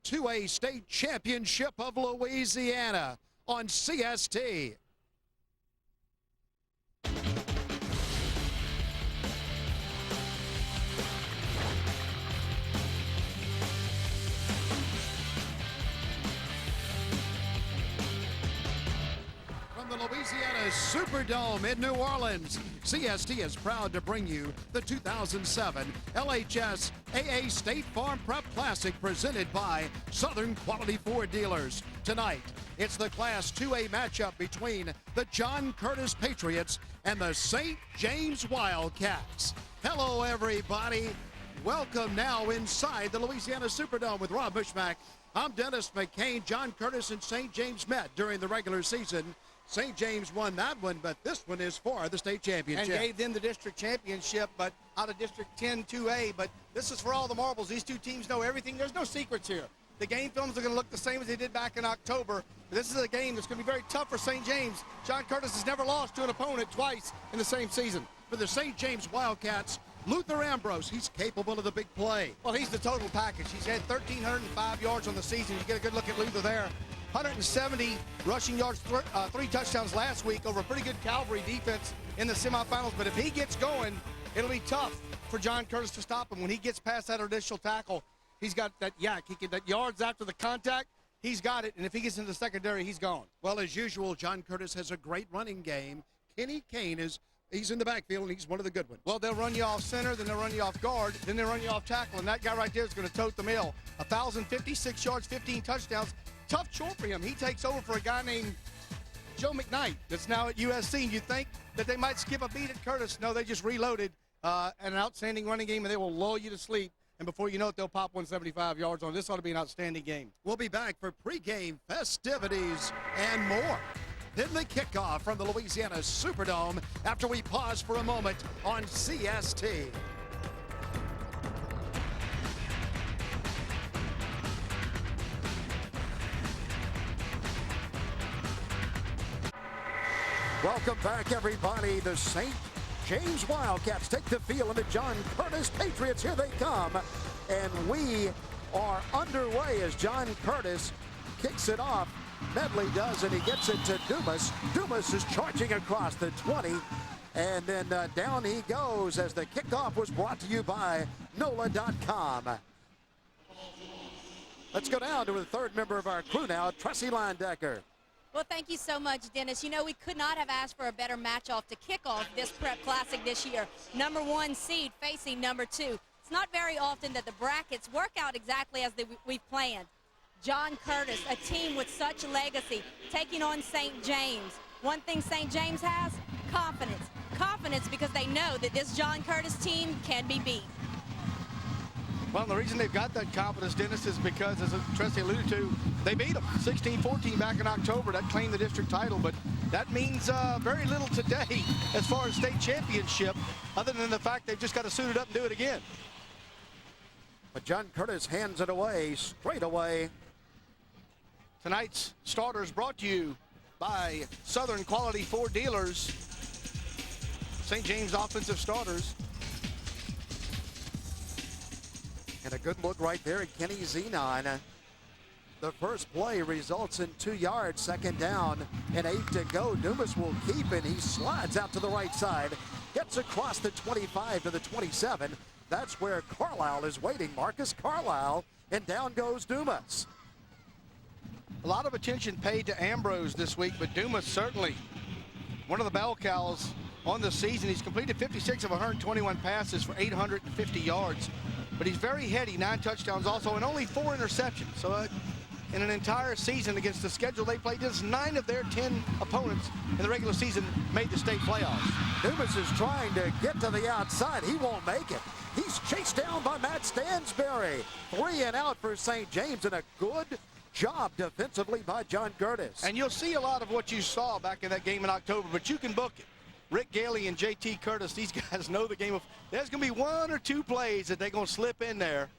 2A State Championship of Louisiana on CST. From the Louisiana Superdome in New Orleans, CST is proud to bring you the 2007 LHSAA State Farm Prep Classic presented by Southern Quality Ford Dealers. Tonight, it's the Class 2A matchup between the John Curtis Patriots and the St. James Wildcats. Hello, everybody. Welcome now inside the Louisiana Superdome with Rob Bushmack. I'm Dennis McCain. John Curtis and St. James met during the regular season. St. James won that one, but this one is for the state championship. And gave them the district championship, but out of District 10 2A. But this is for all the marbles. These two teams know everything. There's no secrets here. The game films are going to look the same as they did back in October. This is a game that's going to be very tough for St. James. John Curtis has never lost to an opponent twice in the same season. For the St. James Wildcats, Luther Ambrose, he's capable of the big play. Well, he's the total package. He's had 1,305 yards on the season. You get a good look at Luther there. 170 rushing yards, 3 touchdowns last week over a pretty good Calvary defense in the semifinals. But if he gets going, it'll be tough for John Curtis to stop him. When he gets past that initial tackle, he's got that yak. He can that yards after the contact. He's got it, and if he gets into the secondary, he's gone. Well, as usual, John Curtis has a great running game. Kenny Kane he's in the backfield, and he's one of the good ones. Well, they'll run you off center, then they'll run you off guard, then they'll run you off tackle, and that guy right there is going to tote the mill. 1,056 yards, 15 touchdowns. Tough chore for him. He takes over for a guy named Joe McKnight that's now at USC. And you think that they might skip a beat at Curtis. No, they just reloaded an outstanding running game, and they will lull you to sleep. And before you know it, they'll pop 175 yards on. This ought to be an outstanding game. We'll be back for pregame festivities and more. Then the kickoff from the Louisiana Superdome after we pause for a moment on CST. Welcome back, everybody. The St. James Wildcats take the field, and the John Curtis Patriots, here they come. And we are underway as John Curtis kicks it off. Medley does, and he gets it to Dumas. Dumas is charging across the 20, and then down he goes as the kickoff was brought to you by NOLA.com. Let's go down to the third member of our crew now, Tressie Landecker. Well, thank you so much, Dennis. You know, we could not have asked for a better match-off to kick off this prep classic this year. Number 1 seed facing number 2. It's not very often that the brackets work out exactly as we've planned. John Curtis, a team with such legacy, taking on St. James. One thing St. James has, confidence. Confidence because they know that this John Curtis team can be beat. Well, the reason they've got that confidence, Dennis, is because, as Tressie alluded to, they beat them 16-14 back in October. That claimed the district title, but that means very little today as far as state championship, other than the fact they've just got to suit it up and do it again. But John Curtis hands it away, straight away. Tonight's starters brought to you by Southern Quality Ford Dealers. St. James offensive starters. And a good look right there at Kenny Zenon. The first play results in 2 yards, second down, and 8 to go. Dumas will keep it. He slides out to the right side, gets across the 25 to the 27. That's where Carlisle is waiting. Marcus Carlisle, and down goes Dumas. A lot of attention paid to Ambrose this week, but Dumas certainly one of the bell cows on the season. He's completed 56 of 121 passes for 850 yards. But he's very heady, 9 touchdowns also, and only 4 interceptions. So in an entire season against the schedule they played, just 9 of their 10 opponents in the regular season made the state playoffs. Dumas is trying to get to the outside. He won't make it. He's chased down by Matt Stansberry. 3 and out for St. James, and a good job defensively by John Curtis. And you'll see a lot of what you saw back in that game in October, but you can book it. Rick Gailey and JT Curtis, these guys know the game. There's going to be 1 or 2 plays that they're going to slip in there.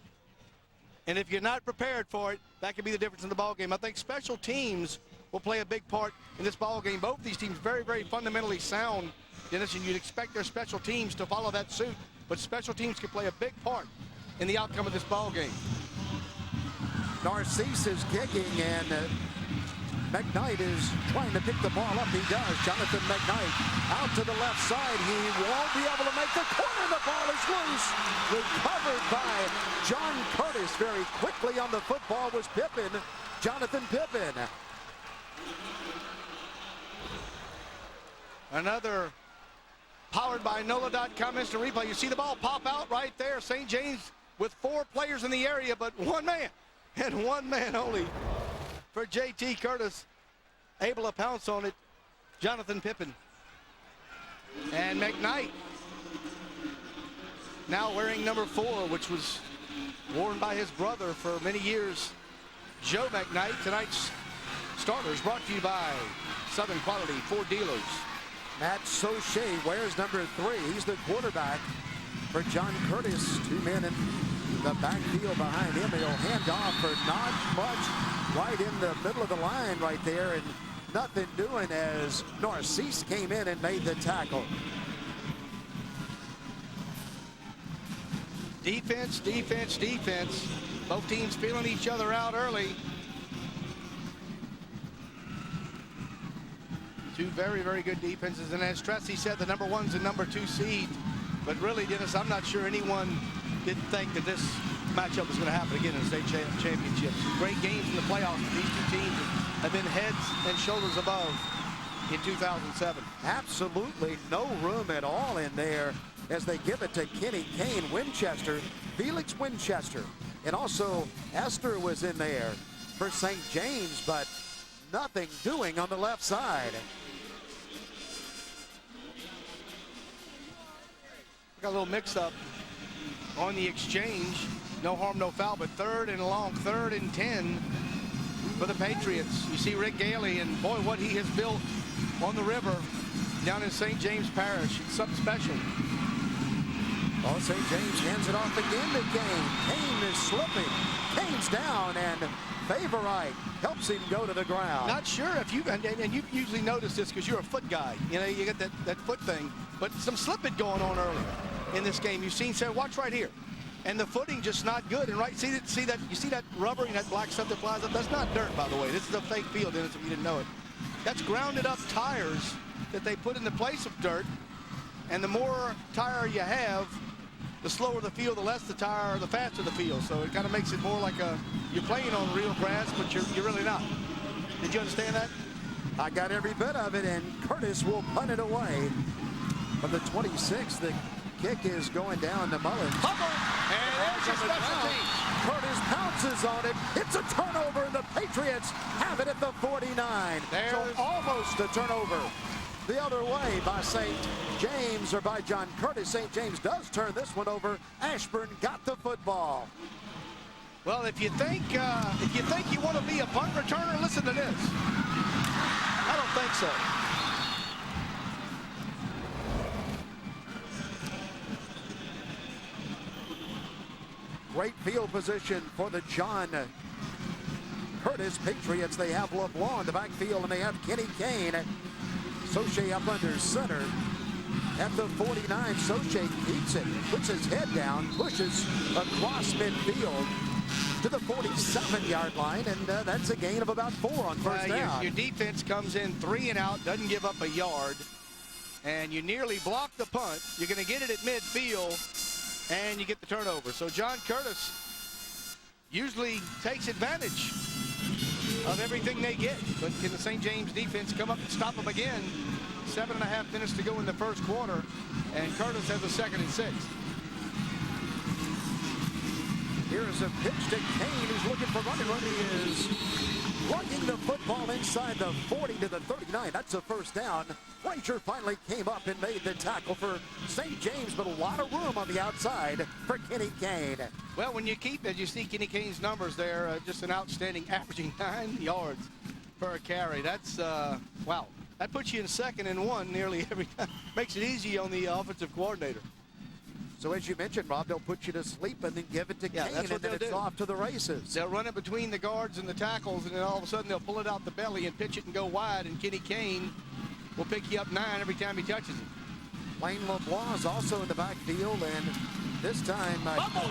And if you're not prepared for it, that could be the difference in the ball game. I think special teams will play a big part in this ball game. Both these teams very, very fundamentally sound, Dennis, and you'd expect their special teams to follow that suit. But special teams can play a big part in the outcome of this ball game. Narcisse is kicking, and McKnight is trying to pick the ball up. He does. Jonathan McKnight out to the left side. He won't be able to make the corner. The ball is loose. Recovered by John Curtis. Very quickly on the football was Pippen. Jonathan Pippen. Another powered by NOLA.com instant replay. You see the ball pop out right there. St. James with 4 players in the area, but one man, and one man only for J.T. Curtis. Able to pounce on it, Jonathan Pippen. And McKnight, now wearing number 4, which was worn by his brother for many years, Joe McKnight. Tonight's starters brought to you by Southern Quality Ford Dealers. Matt Sauché wears number 3. He's the quarterback for John Curtis. 2 men in the backfield behind him. He'll hand off for not much, right in the middle of the line right there, and nothing doing as Narcisse came in and made the tackle. Defense, defense, defense. Both teams feeling each other out early. 2 very, very good defenses. And as Tressie said, the number 1's and number 2 seed. But really, Dennis, I'm not sure anyone didn't think that this matchup was going to happen again in the state championships. Great games in the playoffs. These 2 teams have been heads and shoulders above in 2007. Absolutely no room at all in there as they give it to Kenny Kane, Winchester, Felix Winchester. And also Esther was in there for St. James, but nothing doing on the left side. Got a little mix-up on the exchange. No harm, no foul, but 3rd and long, 3rd and 10 for the Patriots. You see Rick Gailey, and boy, what he has built on the river down in St. James Parish. It's something special. Oh, St. James hands it off again to Kane. Kane is slipping. Kane's down, and Favorite helps him go to the ground. Not sure if you, and you usually notice this because you're a foot guy. You know, you get that foot thing, but some slippage going on earlier in this game. You've seen, Sarah, watch right here. And the footing just not good. And right, see that you see that rubber and that black stuff that flies up? That's not dirt, by the way. This is a fake field, Dennis, if you didn't know it. That's grounded up tires that they put in the place of dirt. And the more tire you have, the slower the field, the less the tire, the faster the field. So it kind of makes it more like you're playing on real grass, but you're really not. Did you understand that? I got every bit of it, and Curtis will punt it away. From the 26, the kick is going down to Mullins. And there's your special teams. Curtis pounces on it. It's a turnover, and the Patriots have it at the 49. So almost a turnover the other way by St. James, or by John Curtis. St. James does turn this one over. Ashburn got the football. Well, if you think you want to be a punt returner, listen to this. I don't think so. Great field position for the John Curtis Patriots. They have LeBlanc in the backfield, and they have Kenny Kane. Sauché up under center at the 49. Sauché keeps it, puts his head down, pushes across midfield to the 47-yard line, and that's a gain of about 4 on first down. Your defense comes in 3 and out, doesn't give up a yard, and you nearly block the punt. You're going to get it at midfield, and you get the turnover. So John Curtis usually takes advantage of everything they get, but can the St. James defense come up and stop them again? 7.5 minutes to go in the first quarter, and Curtis has a 2nd and 6. Here is a pitch to Kane, who's looking for running. He is lugging the football inside the 40 to the 39. That's a first down. Frazier finally came up and made the tackle for St. James, but a lot of room on the outside for Kenny Kane. Well, when you keep, as you see Kenny Kane's numbers there, just an outstanding, averaging 9 yards per carry. That's, wow. That puts you in 2nd and 1 nearly every time. Makes it easy on the offensive coordinator. So as you mentioned, Rob, they'll put you to sleep and then give it to Kane, and then it's off to the races. They'll run it between the guards and the tackles, and then all of a sudden they'll pull it out the belly and pitch it and go wide, and Kenny Kane will pick you up 9 every time he touches it. Lane LeBlanc is also in the backfield, and This time,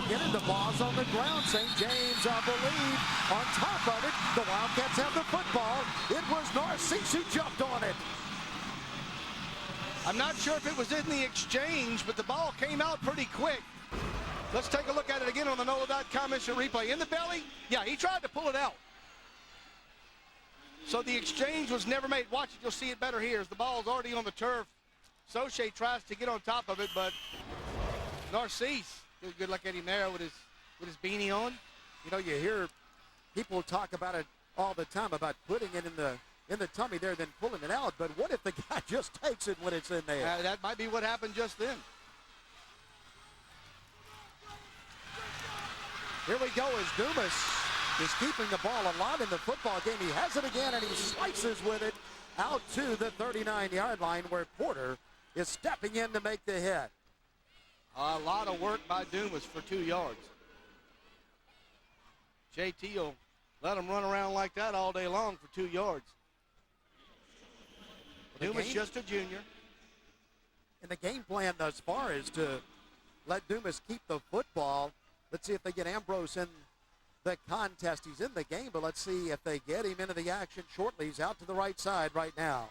getting the balls on the ground. St. James, I believe, on top of it. The Wildcats have the football. It was Narcisse who jumped on it. I'm not sure if it was in the exchange, but the ball came out pretty quick. Let's take a look at it again on the NOLA.com instant replay. In the belly, yeah, he tried to pull it out. So the exchange was never made. Watch it, you'll see it better here as the ball's already on the turf. Soche tries to get on top of it, but Narcisse, good look at him there with his beanie on. You know, you hear people talk about it all the time about putting it in the tummy there, then pulling it out. But what if the guy just takes it when it's in there? That might be what happened just then. Here we go as Dumas is keeping the ball alive in the football game. He has it again, and he slices with it out to the 39-yard line where Porter is stepping in to make the hit. A lot of work by Dumas for 2 yards. JT will let him run around like that all day long for 2 yards. Dumas just a junior. And the game plan thus far is to let Dumas keep the football. Let's see if they get Ambrose in the contest. He's in the game, but let's see if they get him into the action shortly. He's out to the right side right now.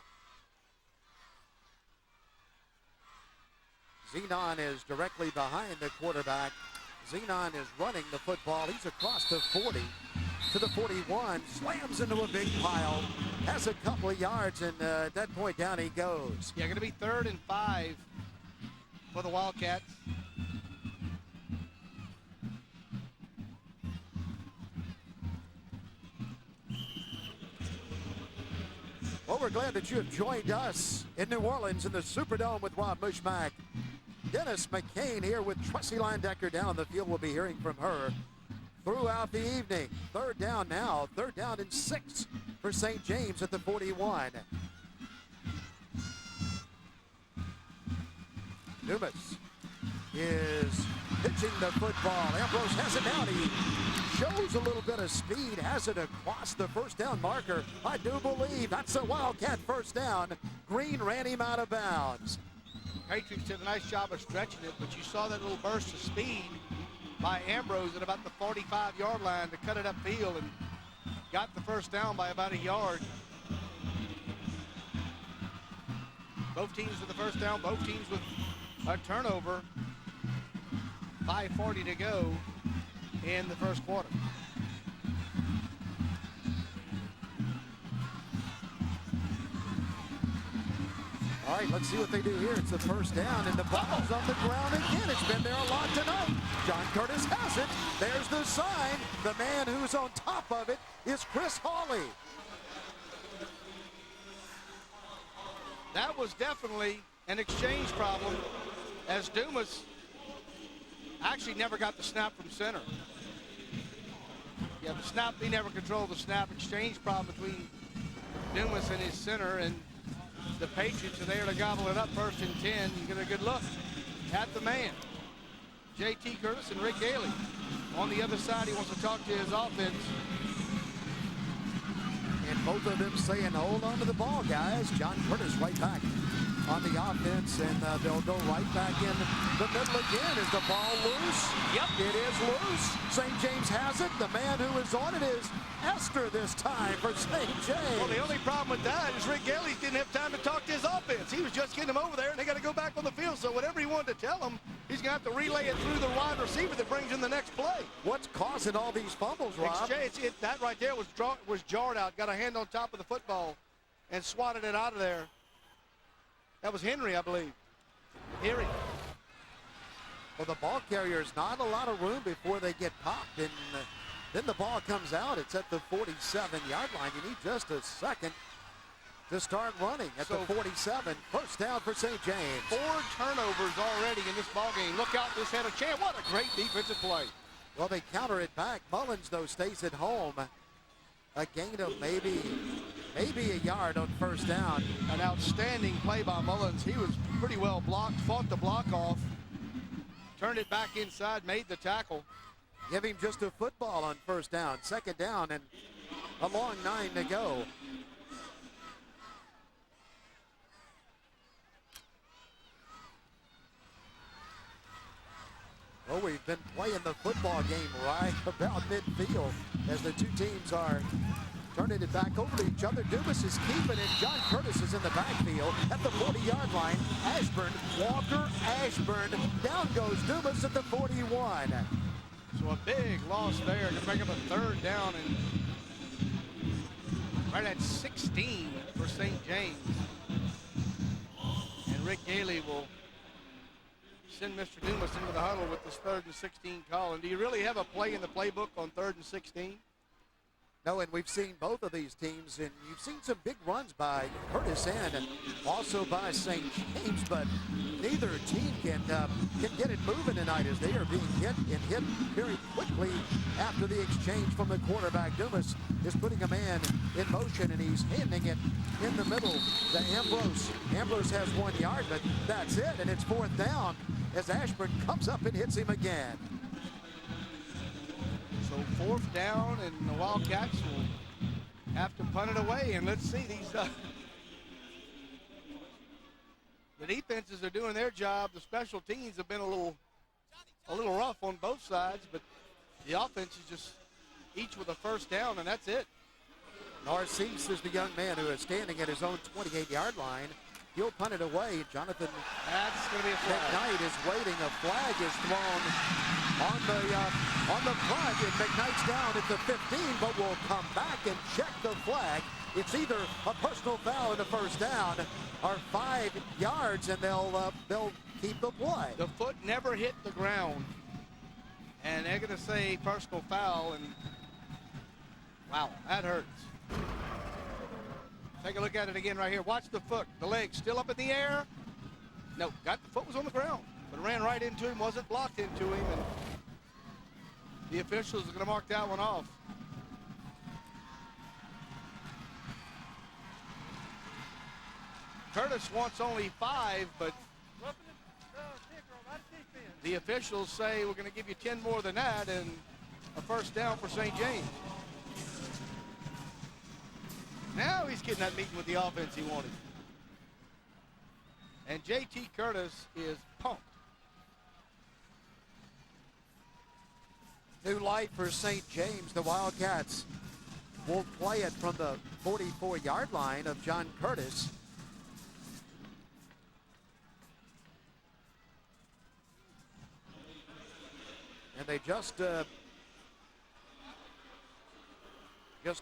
Zenon is directly behind the quarterback. Zenon is running the football. He's across the 40 to the 41, slams into a big pile, has a couple of yards, and at that point down he goes. Yeah, going to be 3rd and 5 for the Wildcats. Well, we're glad that you have joined us in New Orleans in the Superdome with Rob Mushmack. Dennis McCain here with Tressie Landecker down the field. We'll be hearing from her throughout the evening. 3rd down now, 3rd down and 6 for St. James at the 41. Dumas is pitching the football. Ambrose has it down. He shows a little bit of speed, has it across the first down marker. I do believe that's a Wildcat first down. Green ran him out of bounds. Patriots did a nice job of stretching it, but you saw that little burst of speed by Ambrose at about the 45-yard line to cut it upfield and got the first down by about a yard. Both teams with the first down, both teams with a turnover. 5:40 to go in the first quarter. All right, let's see what they do here. It's the first down, and the ball's on the ground again. It's been there a lot tonight. John Curtis has it. There's the sign. The man who's on top of it is Chris Hawley. That was definitely an exchange problem, as Dumas actually never got the snap from center. Yeah, the snap, he never controlled the snap. Exchange problem between Dumas and his center, and the Patriots are there to gobble it up 1st and 10. You get a good look at the man. J.T. Curtis and Rick Gailey. On the other side, he wants to talk to his offense. And both of them saying, hold on to the ball, guys. John Curtis right back on the offense, and they'll go right back in the middle again. Is the ball loose? Yep. It is loose. St. James has it. The man who is on it is Esther this time for St. James. Well, the only problem with that is Rick Gailey didn't have time to talk to his offense. He was just getting them over there, and they got to go back on the field. So whatever he wanted to tell them, he's going to have to relay it through the wide receiver that brings in the next play. What's causing all these fumbles, Rob? That right there was jarred out. Got a hand on top of the football and swatted it out of there. That was Henry, I believe. Henry. Well, the ball carrier's not a lot of room before they get popped, and then the ball comes out. It's at the 47-yard line. You need just a second to start running at the 47. First down for St. James. 4 turnovers already in this ball game. Look out, this had a chance. What a great defensive play. Well, they counter it back. Mullins, though, stays at home. A gain of maybe a yard on first down. An outstanding play by Mullins. He was pretty well blocked, fought the block off, turned it back inside, made the tackle. Give him just a football on first down. Second down and a long 9 to go. Well, we've been playing the football game right about midfield as the two teams are turning it back over to each other. Dumas is keeping it. John Curtis is in the backfield at the 40-yard line. Ashburn, Walker, Ashburn. Down goes Dumas at the 41. So a big loss there to bring up a third down and right at 16 for St. James. And Rick Gailey will send Mr. Dumas into the huddle with this 3rd and 16 call. And do you really have a play in the playbook on 3rd and 16? No, and we've seen both of these teams, and you've seen some big runs by Curtis and also by St. James, but neither team can get it moving tonight as they are being hit very quickly after the exchange from the quarterback. Dumas is putting a man in motion, and he's handing it in the middle to Ambrose. Ambrose has 1 yard, but that's it, and it's 4th down as Ashburn comes up and hits him again. So 4th down, and the Wildcats will have to punt it away. And let's see, these the defenses are doing their job. The special teams have been a little rough on both sides, but the offense is just each with a 1st down, and that's it. Narcisse is the young man who is standing at his own 28-yard line. He'll punt it away. Jonathan That's going to be a flag. McKnight is waiting. A flag is thrown on the front, and McKnight's down at the 15, but will come back and check the flag. It's either a personal foul and a 1st down, or 5 yards, and they'll keep the play. The foot never hit the ground, and they're going to say personal foul, and wow, that hurts. Take a look at it again right here. Watch the foot. The leg still up in the air. No, the foot was on the ground, but it ran right into him, wasn't blocked into him, and the officials are going to mark that one off. Curtis wants only 5, but the officials say we're going to give you 10 more than that, and a 1st down for St. James. Now he's getting that meeting with the offense he wanted. And J.T. Curtis is pumped. New light for St. James. The Wildcats will play it from the 44-yard line of John Curtis. And they just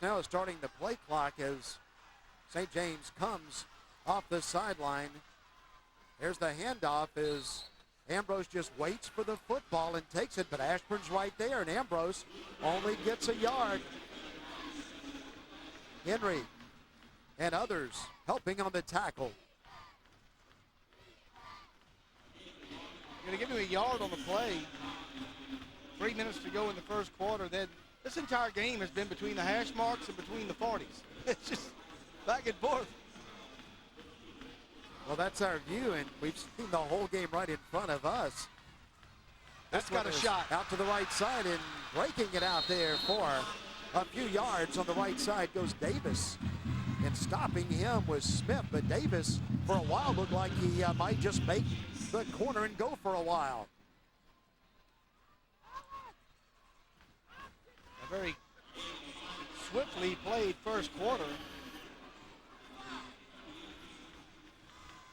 now starting the play clock as St. James comes off the sideline. There's the handoff as Ambrose just waits for the football and takes it, but Ashburn's right there, and Ambrose only gets a yard. Henry and others helping on the tackle. Going to give him a yard on the play. 3 minutes to go in the 1st quarter. Then this entire game has been between the hash marks and between the 40s. It's just back and forth. Well, that's our view, and we've seen the whole game right in front of us. That's got a shot. Out to the right side and breaking it out there for a few yards on the right side goes Davis. And stopping him was Smith, but Davis for a while looked like he might just make the corner and go for a while. A very swiftly played 1st quarter.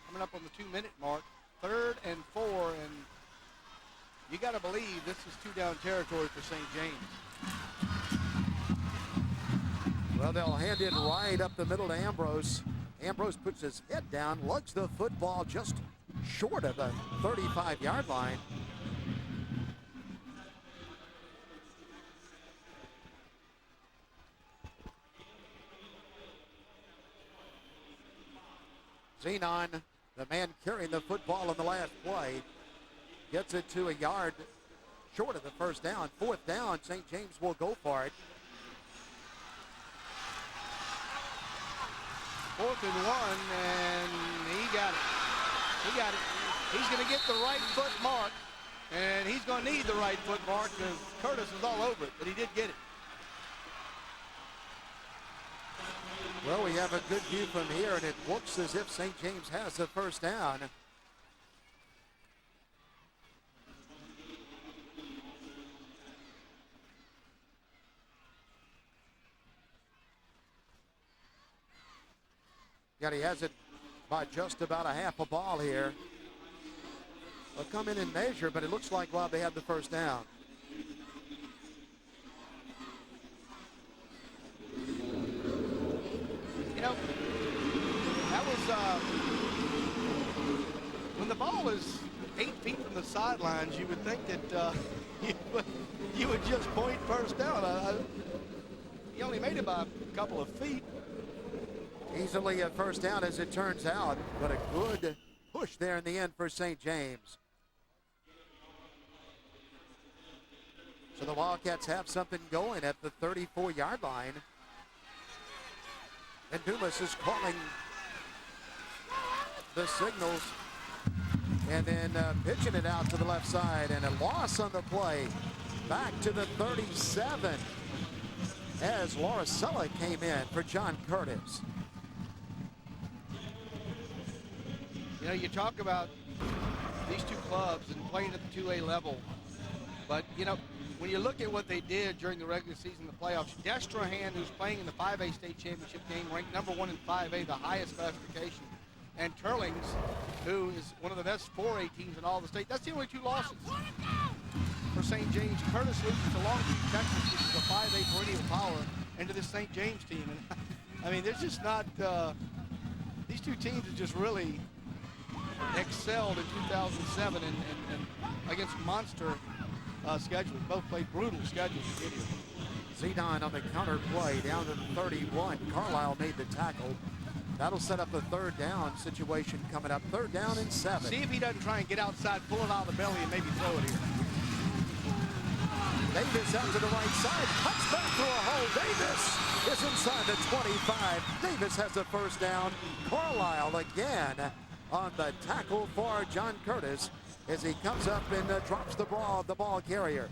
Coming up on the 2-minute mark, 3rd and 4, and you got to believe this is 2-down territory for St. James. Well, they'll hand it right up the middle to Ambrose. Ambrose puts his head down, lugs the football just short of the 35-yard line. Zenon, the man carrying the football on the last play, gets it to a yard short of the 1st down. 4th down, St. James will go for it. 4th and 1, and he got it. He got it. He's going to get the right foot mark, and he's going to need the right foot mark because Curtis was all over it, but he did get it. Well, we have a good view from here, and it looks as if St. James has the 1st down. Yeah, he has it by just about a half a ball here. They'll come in and measure, but it looks like, well, they have the first down. You know, that was when the ball is 8 feet from the sidelines, you would think that you would just point first down. He only made it by a couple of feet. Easily a first down as it turns out, but a good push there in the end for St. James. So the Wildcats have something going at the 34-yard line. And Dumas is calling the signals and then pitching it out to the left side, and a loss on the play back to the 37 as LHSAA came in for John Curtis. You know, you talk about these two clubs and playing at the 2A level, but, you know, when you look at what they did during the regular season, the playoffs, Destrehan, who's playing in the 5A state championship game, ranked number 1 in 5A, the highest classification, and Turlings, who is one of the best 4A teams in all the state. That's the only 2 losses for St. James. Curtis loses to Longview, Texas, which is a 5A perennial power, into this St. James team. And I mean, there's just not, these two teams have just really excelled in 2007 and against monster schedules. Both played brutal schedules to get here. Zidane on the counter play down to the 31. Carlisle made the tackle. That'll set up a third down situation coming up. 3rd down and 7. See if he doesn't try and get outside, pull it out of the belly, and maybe throw it here. Davis out to the right side, cuts back through a hole. Davis is inside the 25. Davis has a first down. Carlisle again on the tackle for John Curtis as he comes up and drops the ball carrier.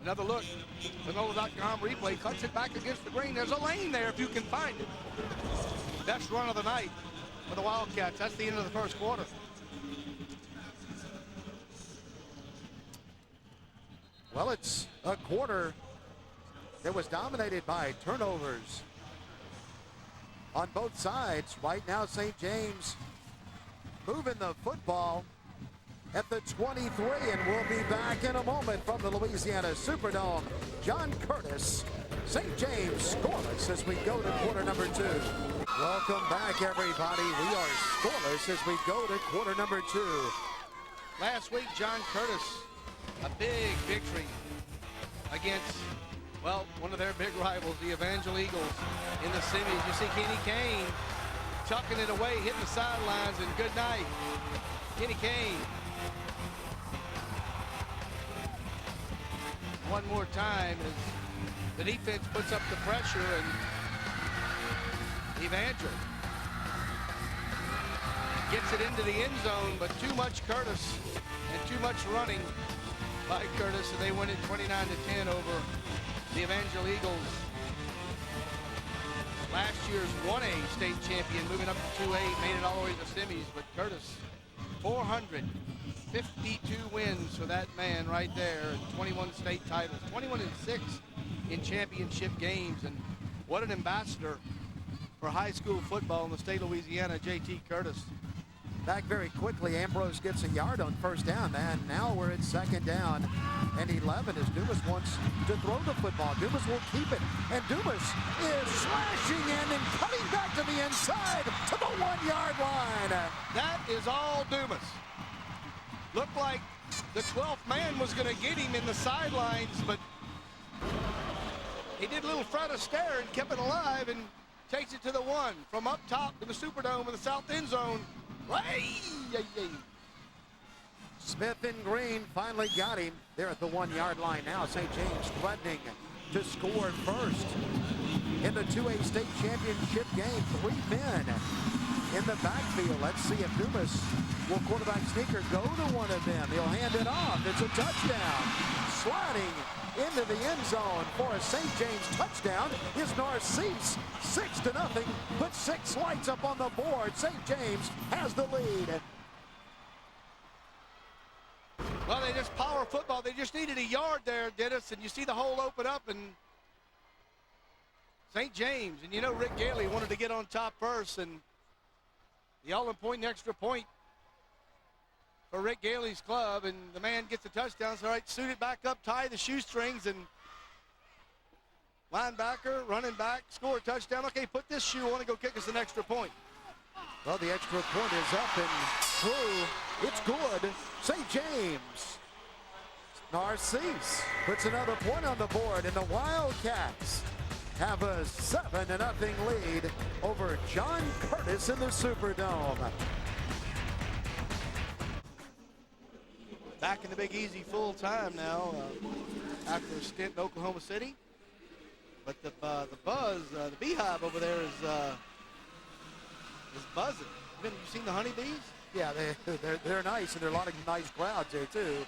Another look. The NOLA.com replay cuts it back against the green. There's a lane there if you can find it. Best run of the night for the Wildcats. That's the end of the first quarter. Well, it's a quarter that was dominated by turnovers on both sides. Right now, St. James moving the football at the 23, and we'll be back in a moment from the Louisiana Superdome. John Curtis, St. James scoreless as we go to quarter number 2. Welcome back, everybody. We are scoreless as we go to quarter number 2. Last week, John Curtis, a big victory against, well, one of their big rivals, the Evangel Eagles, in the semis. You see Kenny Kane tucking it away, hitting the sidelines, and good night, Kenny Kane. One more time as the defense puts up the pressure, and Evangel gets it into the end zone, but too much Curtis and too much running by Curtis, and they win it 29-10 over the Evangel Eagles. Last year's 1A state champion, moving up to 2A, made it all the way to the semis, but Curtis, 452 wins for that man right there, 21 state titles, 21-6 in championship games, and what an ambassador for high school football in the state of Louisiana, J.T. Curtis. Back very quickly, Ambrose gets a yard on first down, and now we're at 2nd down and 11 as Dumas wants to throw the football. Dumas will keep it, and Dumas is slashing in and cutting back to the inside to the 1-yard line. That is all Dumas. Looked like the 12th man was going to get him in the sidelines, but he did a little Fred Astaire and kept it alive and takes it to the 1 from up top to the Superdome in the south end zone. Smith and Green finally got him. They're at the 1-yard line now. St. James threatening to score first in the 2A state championship game. 3 men in the backfield. Let's see if Dumas will quarterback sneaker go to one of them. He'll hand it off. It's a touchdown. Sliding into the end zone for a St. James touchdown is Narcisse. 6-0. Put 6 lights up on the board. St. James has the lead. Well, they just power football. They just needed a yard there, Dennis, and you see the hole open up, and St. James, and you know Rick Gailey wanted to get on top first, and the all-important extra point for Rick Gailey's club, and the man gets a touchdown. So, all right, suit it back up, tie the shoestrings, and linebacker, running back, score a touchdown. Okay, put this shoe on and go kick us an extra point. Well, the extra point is up and through. It's good. St. James. Narcisse puts another point on the board, and the Wildcats have a 7-0 lead over John Curtis in the Superdome. Back in the Big Easy full time now after a stint in Oklahoma City. But the buzz, the beehive over there is buzzing. Have you seen the honeybees? Yeah, they're nice, and there are a lot of nice crowds there too.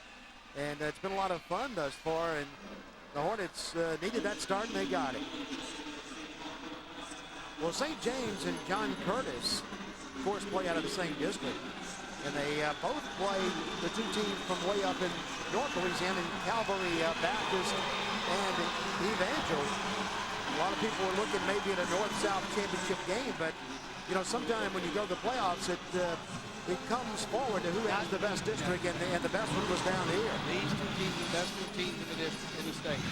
And it's been a lot of fun thus far, and the Hornets needed that start, and they got it. Well, St. James and John Curtis, of course, play out of the same district. And they both play the two teams from way up in North Louisiana, in Calvary Baptist and Evangel. A lot of people were looking maybe at a North-South championship game, but, you know, sometime when you go to the playoffs, it comes forward to who has the best district, and the best one was down here. These two teams are the best two teams in the district, in the state.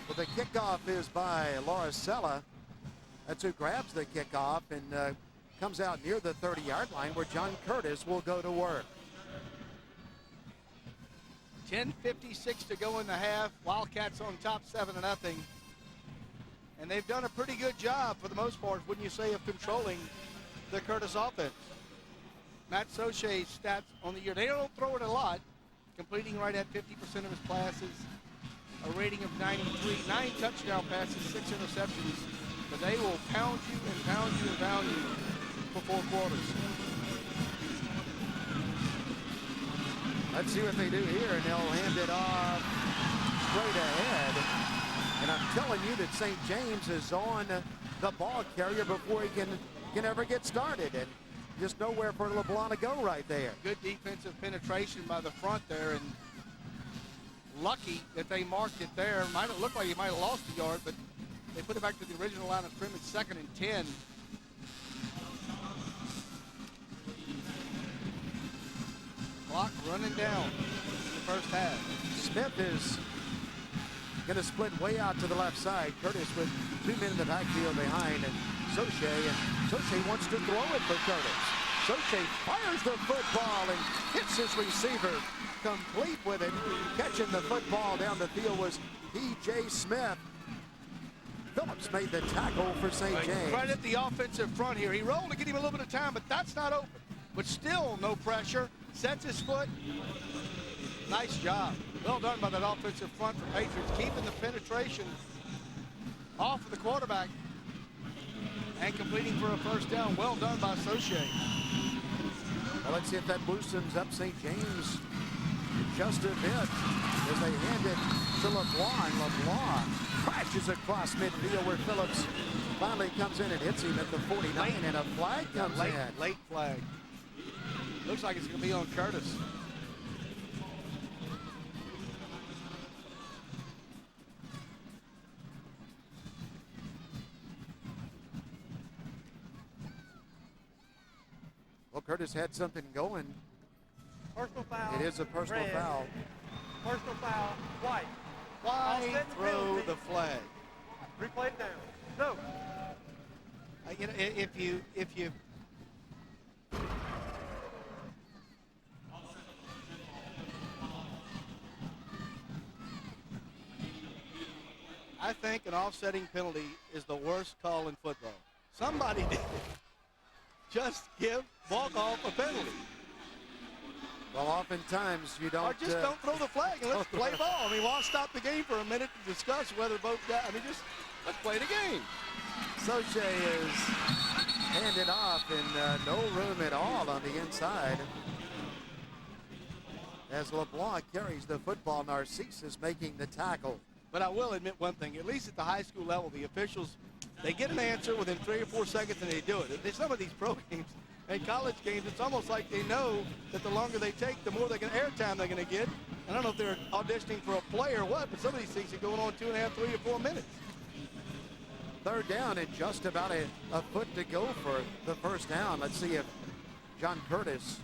Well, the kickoff is by Laura Sella. That's who grabs the kickoff and comes out near the 30-yard line, where John Curtis will go to work. 10:56 to go in the half. Wildcats on top 7-0. And they've done a pretty good job, for the most part, wouldn't you say, of controlling the Curtis offense. Matt Soche's stats on the year, they don't throw it a lot, completing right at 50% of his passes, a rating of 93, 9 touchdown passes, 6 interceptions. But they will pound you and pound you and pound you for 4 quarters. Let's see what they do here, and they'll hand it off straight ahead. And I'm telling you that St. James is on the ball carrier before he can ever get started. And just nowhere for LeBlanc to go right there. Good defensive penetration by the front there, and lucky that they marked it there. Might have looked like he might have lost the yard, but they put it back to the original line of scrimmage, 2nd and 10. Clock running down in the first half. Smith is going to split way out to the left side. Curtis with 2 men in the backfield behind Soche, and Soche wants to throw it for Curtis. Soche fires the football and hits his receiver, complete with it. Catching the football down the field was P.J. Smith. Phillips made the tackle for St. James. Credit the offensive front here. He rolled to get him a little bit of time, but that's not open. But still no pressure. Sets his foot. Nice job. Well done by that offensive front for Patriots, keeping the penetration off of the quarterback and completing for a first down. Well done by Soche. Well, let's see if that loosens up St. James just a bit as they hand it to LeBlanc. LeBlanc crashes across midfield where Phillips finally comes in and hits him at the 49, and a flag comes in. Late flag. Looks like it's going to be on Curtis. Well, Curtis had something going. Personal foul. It is a personal red. foul. Personal foul. White. Why throw the flag? Replay it down. No. You know, if you I think an offsetting penalty is the worst call in football. Somebody did it. Just walk off a penalty. Well, oftentimes you don't. Or just don't throw the flag and let's play ball. I mean, why stop the game for a minute to discuss whether both guys, I mean, just let's play the game. Soche is handed off, and no room at all on the inside. As LeBlanc carries the football, Narcisse is making the tackle. But I will admit one thing, at least at the high school level, the officials, they get an answer within 3 or 4 seconds and they do it. In some of these pro games and college games, it's almost like they know that the longer they take, the more airtime they're going to get, I don't know if they're auditioning for a play or what, but some of these things are going on 2.5, 3 or 4 minutes. Third down and just about a foot to go for the first down. Let's see if John Curtis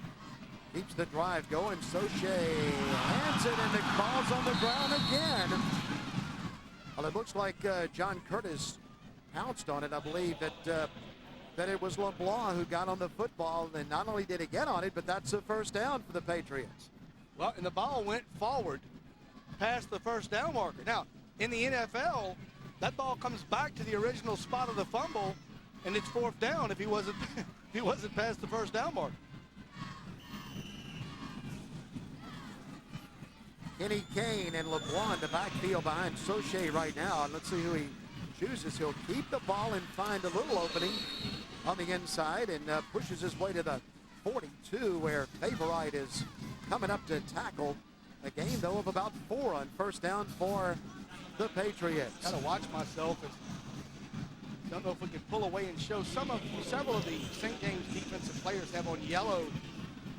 keeps the drive going. Soche hands it, and the ball's on the ground again. Well, it looks like John Curtis pounced on it. I believe that it was LeBlanc who got on the football, and not only did he get on it, but that's a first down for the Patriots. Well, and the ball went forward past the first down marker. Now, in the NFL, that ball comes back to the original spot of the fumble, and it's fourth down if he wasn't past the first down marker. Kenny Kane and LeBlanc in the backfield behind Soche right now. And let's see who he chooses. He'll keep the ball and find a little opening on the inside and pushes his way to the 42 where Favorite is coming up to tackle. A gain, though, of about 4 on first down for the Patriots. Gotta watch myself. Don't know if we can pull away and show several of the St. James defensive players have on yellow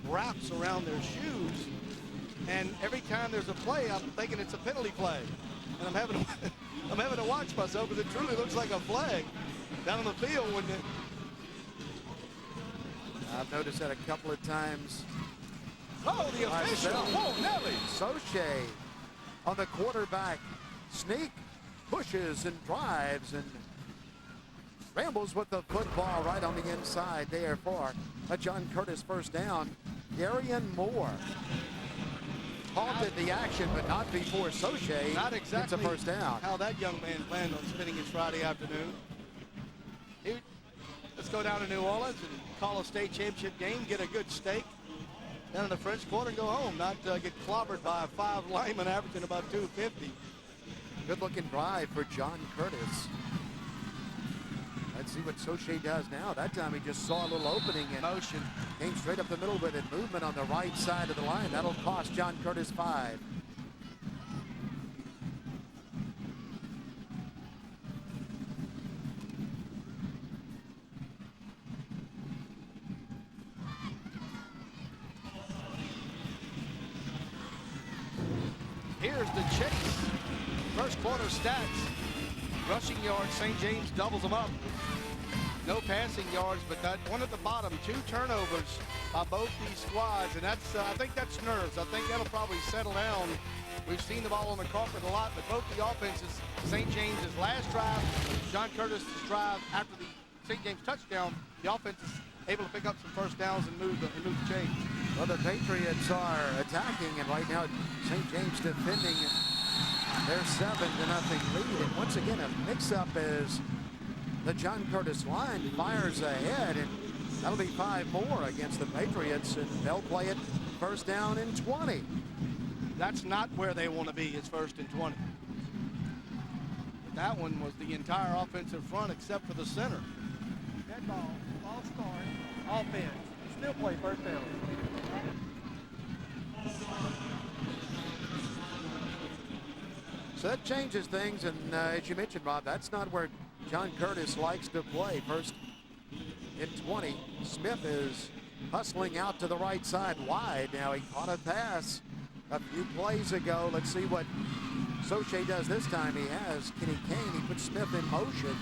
wraps around their shoes. And every time there's a play, I'm thinking it's a penalty play. And I'm having to watch myself because it truly looks like a flag down on the field when I've noticed that a couple of times. Oh, the official. Whoa, Nelly. Soche on the quarterback sneak, pushes and drives and rambles with the football right on the inside there for a John Curtis first down. Darian Moore halted the action, but not before Soche. Not exactly it's a first down. How that young man planned on spending his Friday afternoon. Let's go down to New Orleans and call a state championship game, get a good steak down in the French Quarter and go home, not get clobbered by 5 linemen averaging about 250. Good looking drive for John Curtis. Let's see what Soche does now. That time he just saw a little opening and Motion. Came straight up the middle with it. Movement on the right side of the line. That'll cost John Curtis 5. Here's the chase. First quarter stats. Rushing yards, St. James doubles them up. No passing yards, but that one at the bottom, 2 turnovers by both these squads, and that's I think that's nerves. I think that'll probably settle down. We've seen the ball on the carpet a lot, but both the offenses, St. James's last drive, John Curtis' drive after the St. James touchdown, the offense is able to pick up some first downs and move the chains. Well, the Patriots are attacking, and right now St. James defending their 7-0 lead. And once again, a mix-up as the John Curtis line fires ahead, and that'll be 5 more against the Patriots, and they'll play it first down and 20. That's not where they want to be, is first and 20. But that one was the entire offensive front except for the center. Dead ball, ball start, offense. Still play first down. So that changes things, and as you mentioned, Rob, that's not where John Curtis likes to play. First and 20. Smith is hustling out to the right side wide. Now he caught a pass a few plays ago. Let's see what Soche does this time. He has Kenny Kane. He puts Smith in motion.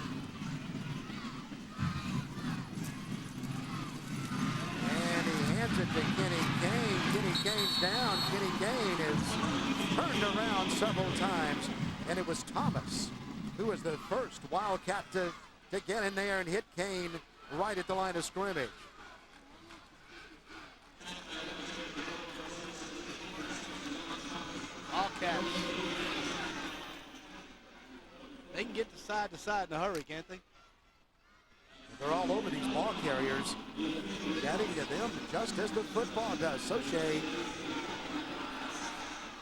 And he hands it to Kenny Kane. Kenny Kane's down. Kenny Kane is turned around several times. And it was Thomas who was the first Wildcat to get in there and hit Kane right at the line of scrimmage. Wildcats. They can get to side in a hurry, can't they? They're all over these ball carriers, getting to them just as the football does. Soche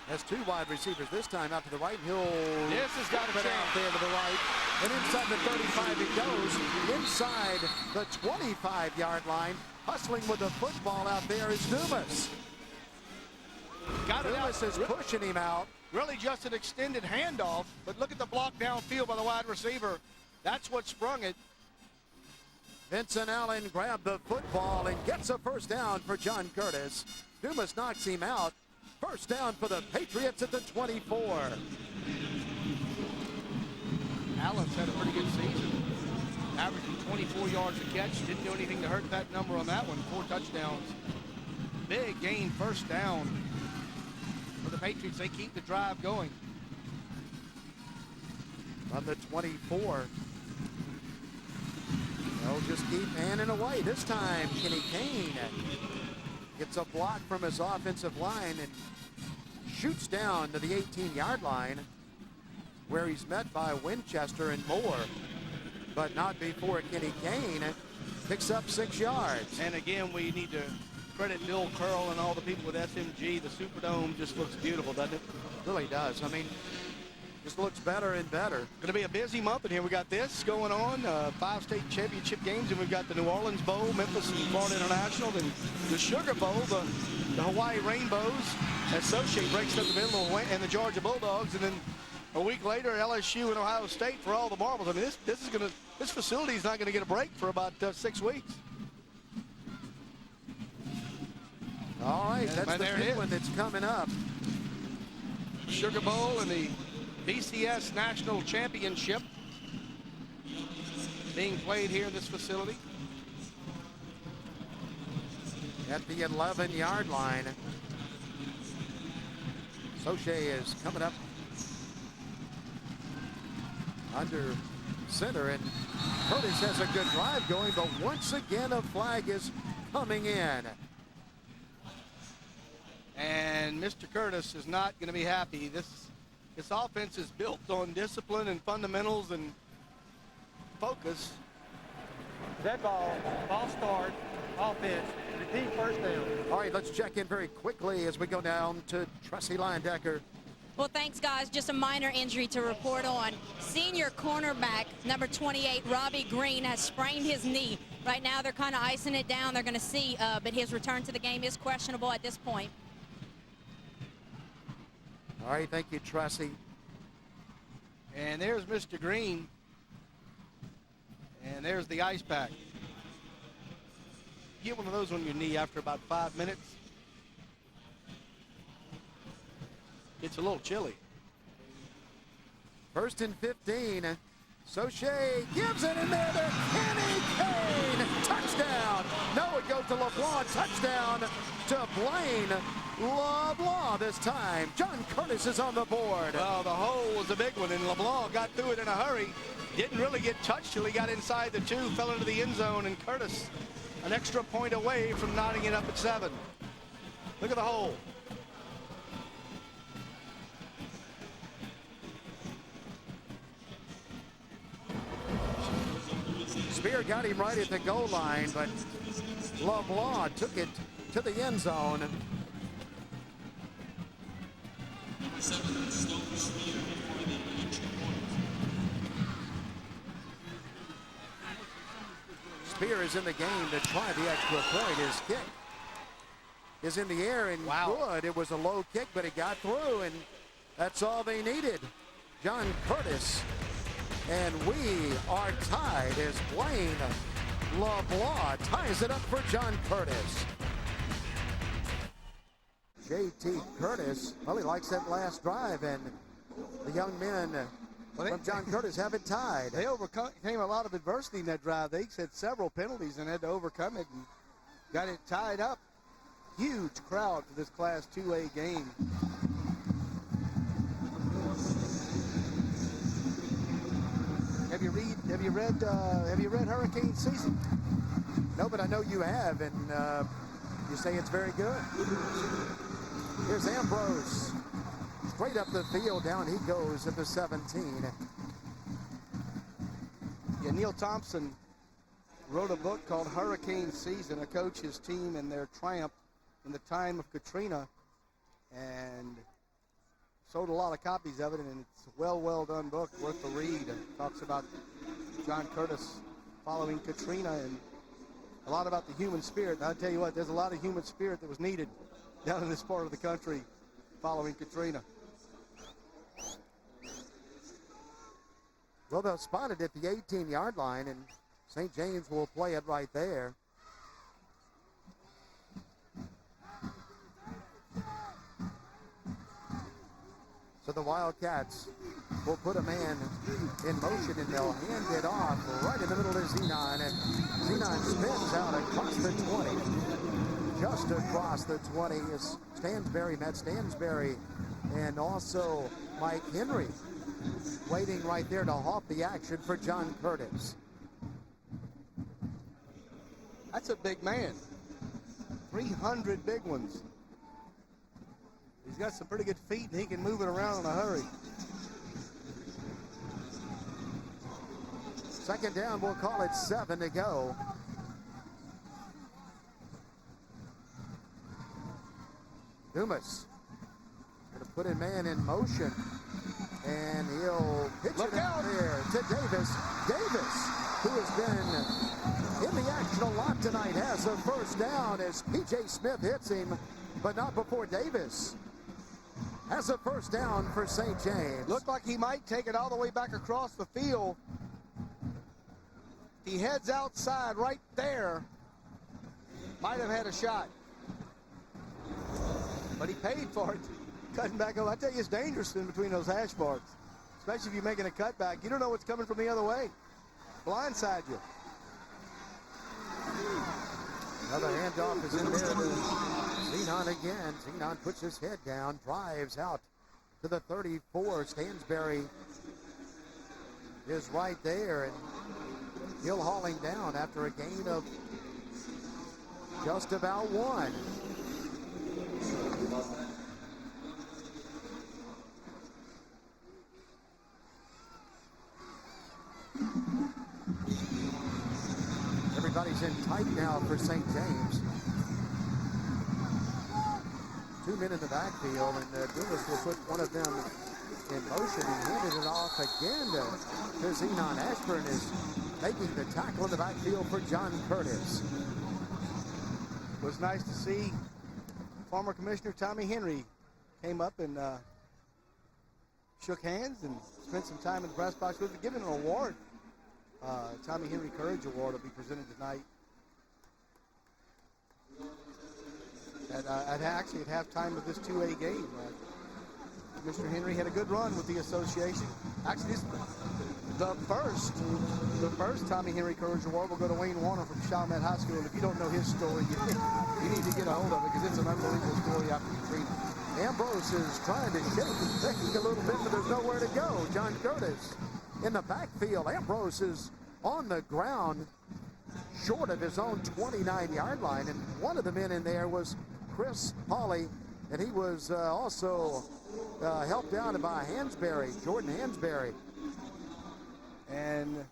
has 2 wide receivers this time out to the right. He'll This has got a put it out chance. there to the right. And inside the 35 it goes. Inside the 25-yard line, hustling with the football out there is Dumas. Got it out. Dumas is pushing him out. Really just an extended handoff, but look at the block downfield by the wide receiver. That's what sprung it. Vincent Allen grabbed the football and gets a first down for John Curtis. Dumas knocks him out. First down for the Patriots at the 24. Allen's had a pretty good season, averaging 24 yards a catch. Didn't do anything to hurt that number on that one. 4 touchdowns. Big gain, first down for the Patriots. They keep the drive going. On the 24. They'll just keep handing away. This time, Kenny Kane gets a block from his offensive line and shoots down to the 18-yard line, where he's met by Winchester and Moore, but not before Kenny Kane picks up 6 yards. And again, we need to credit Bill Curl and all the people with SMG. The Superdome just looks beautiful, doesn't it? Really does. I mean, just looks better and better. Going to be a busy month in here. We got this going on, 5 state championship games, and we've got the New Orleans Bowl, Memphis and Florida International, then the Sugar Bowl, the Hawaii Rainbows, Associate breaks up the middle, and the Georgia Bulldogs, and then a week later, LSU and Ohio State for all the marbles. I mean, this facility is not going to get a break for about 6 weeks. All right, that's the big one that's coming up. Sugar Bowl and the BCS National Championship being played here in this facility. At the 11-yard line, Soche is coming up under center, and Curtis has a good drive going, but once again a flag is coming in. And Mr. Curtis is not going to be happy. This offense is built on discipline and fundamentals and focus. Dead ball, false start, offense, repeat first down. All right, let's check in very quickly as we go down to Tressie Linedecker. Well, thanks, guys. Just a minor injury to report on. Senior cornerback, number 28, Robbie Green, has sprained his knee. Right now, they're kind of icing it down. They're going to see, but his return to the game is questionable at this point. All right, thank you, Tressie. And there's Mr. Green. And there's the ice pack. Get one of those on your knee after about 5 minutes. It's a little chilly. 1st and 15. Soche gives it in there to Kenny Kane. Touchdown. No, it goes to LeBlanc. Touchdown to Blaine LeBlanc this time. John Curtis is on the board. Well, the hole was a big one, and LeBlanc got through it in a hurry. Didn't really get touched till he got inside the 2, fell into the end zone, and Curtis an extra point away from knotting it up at 7. Look at the hole. Spear got him right at the goal line, but LeBlanc took it to the end zone. Spear is in the game to try the extra point. His kick is in the air and good. It was a low kick, but it got through, and that's all they needed. John Curtis. And we are tied as Blaine LeBlanc ties it up for John Curtis. J.T. Curtis, well, he likes that last drive, and the young men from John Curtis have it tied. They overcame a lot of adversity in that drive. They had several penalties and had to overcome it and got it tied up. Huge crowd for this Class 2A game. Have you read Hurricane Season? No, but I know you have, and you say it's very good. Here's Ambrose. Straight up the field, down he goes at the 17. Yeah, Neil Thompson wrote a book called Hurricane Season, a coach, his team, and their triumph in the time of Katrina, and sold a lot of copies of it, and it's a well done book, worth the read. It talks about John Curtis following Katrina and a lot about the human spirit. And I'll tell you what, there's a lot of human spirit that was needed down in this part of the country following Katrina. Well, they'll spot it at the 18-yard line, and St. James will play it right there. So the Wildcats will put a man in motion, and they'll hand it off right in the middle to Zenon, and Zenon spins out across the 20. Just across the 20 is Stansberry, Matt Stansberry, and also Mike Henry waiting right there to halt the action for John Curtis. That's a big man. 300 big ones. He's got some pretty good feet, and he can move it around in a hurry. Second down, we'll call it 7 to go. Dumas going to put a man in motion, and he'll pitch it out there to Davis. Davis, who has been in the action a lot tonight, has a first down as P.J. Smith hits him, but not before Davis has a first down for St. James. Looked like he might take it all the way back across the field. He heads outside right there. Might have had a shot. But he paid for it. Cutting back over. I tell you, it's dangerous in between those hash marks. Especially if you're making a cutback. You don't know what's coming from the other way. Blindside you. Another handoff is in there to Zenon again. Zenon puts his head down, drives out to the 34. Stansberry is right there, and Hill hauling down after a gain of just about 1. Everybody's in tight now for St. James. 2 men in the backfield, and Dumas will put one of them in motion and handed it off again to Zenon. Ashburn is making the tackle in the backfield for John Curtis. It was nice to see former Commissioner Tommy Henry came up and shook hands and spent some time in the press box with him, given an award. Tommy Henry Courage Award will be presented tonight. At halftime of this 2A game. Mr. Henry had a good run with the association. Actually, this the first Tommy Henry Courage Award will go to Wayne Warner from Chalmette High School. And if you don't know his story, you need to get a hold of it because it's an unbelievable story after Katrina. Ambrose is trying to shake and bake a little bit, but there's nowhere to go. John Curtis in the backfield. Ambrose is on the ground short of his own 29-yard line, and one of the men in there was Chris Hawley, and he was also helped out by Jordan Hansberry. And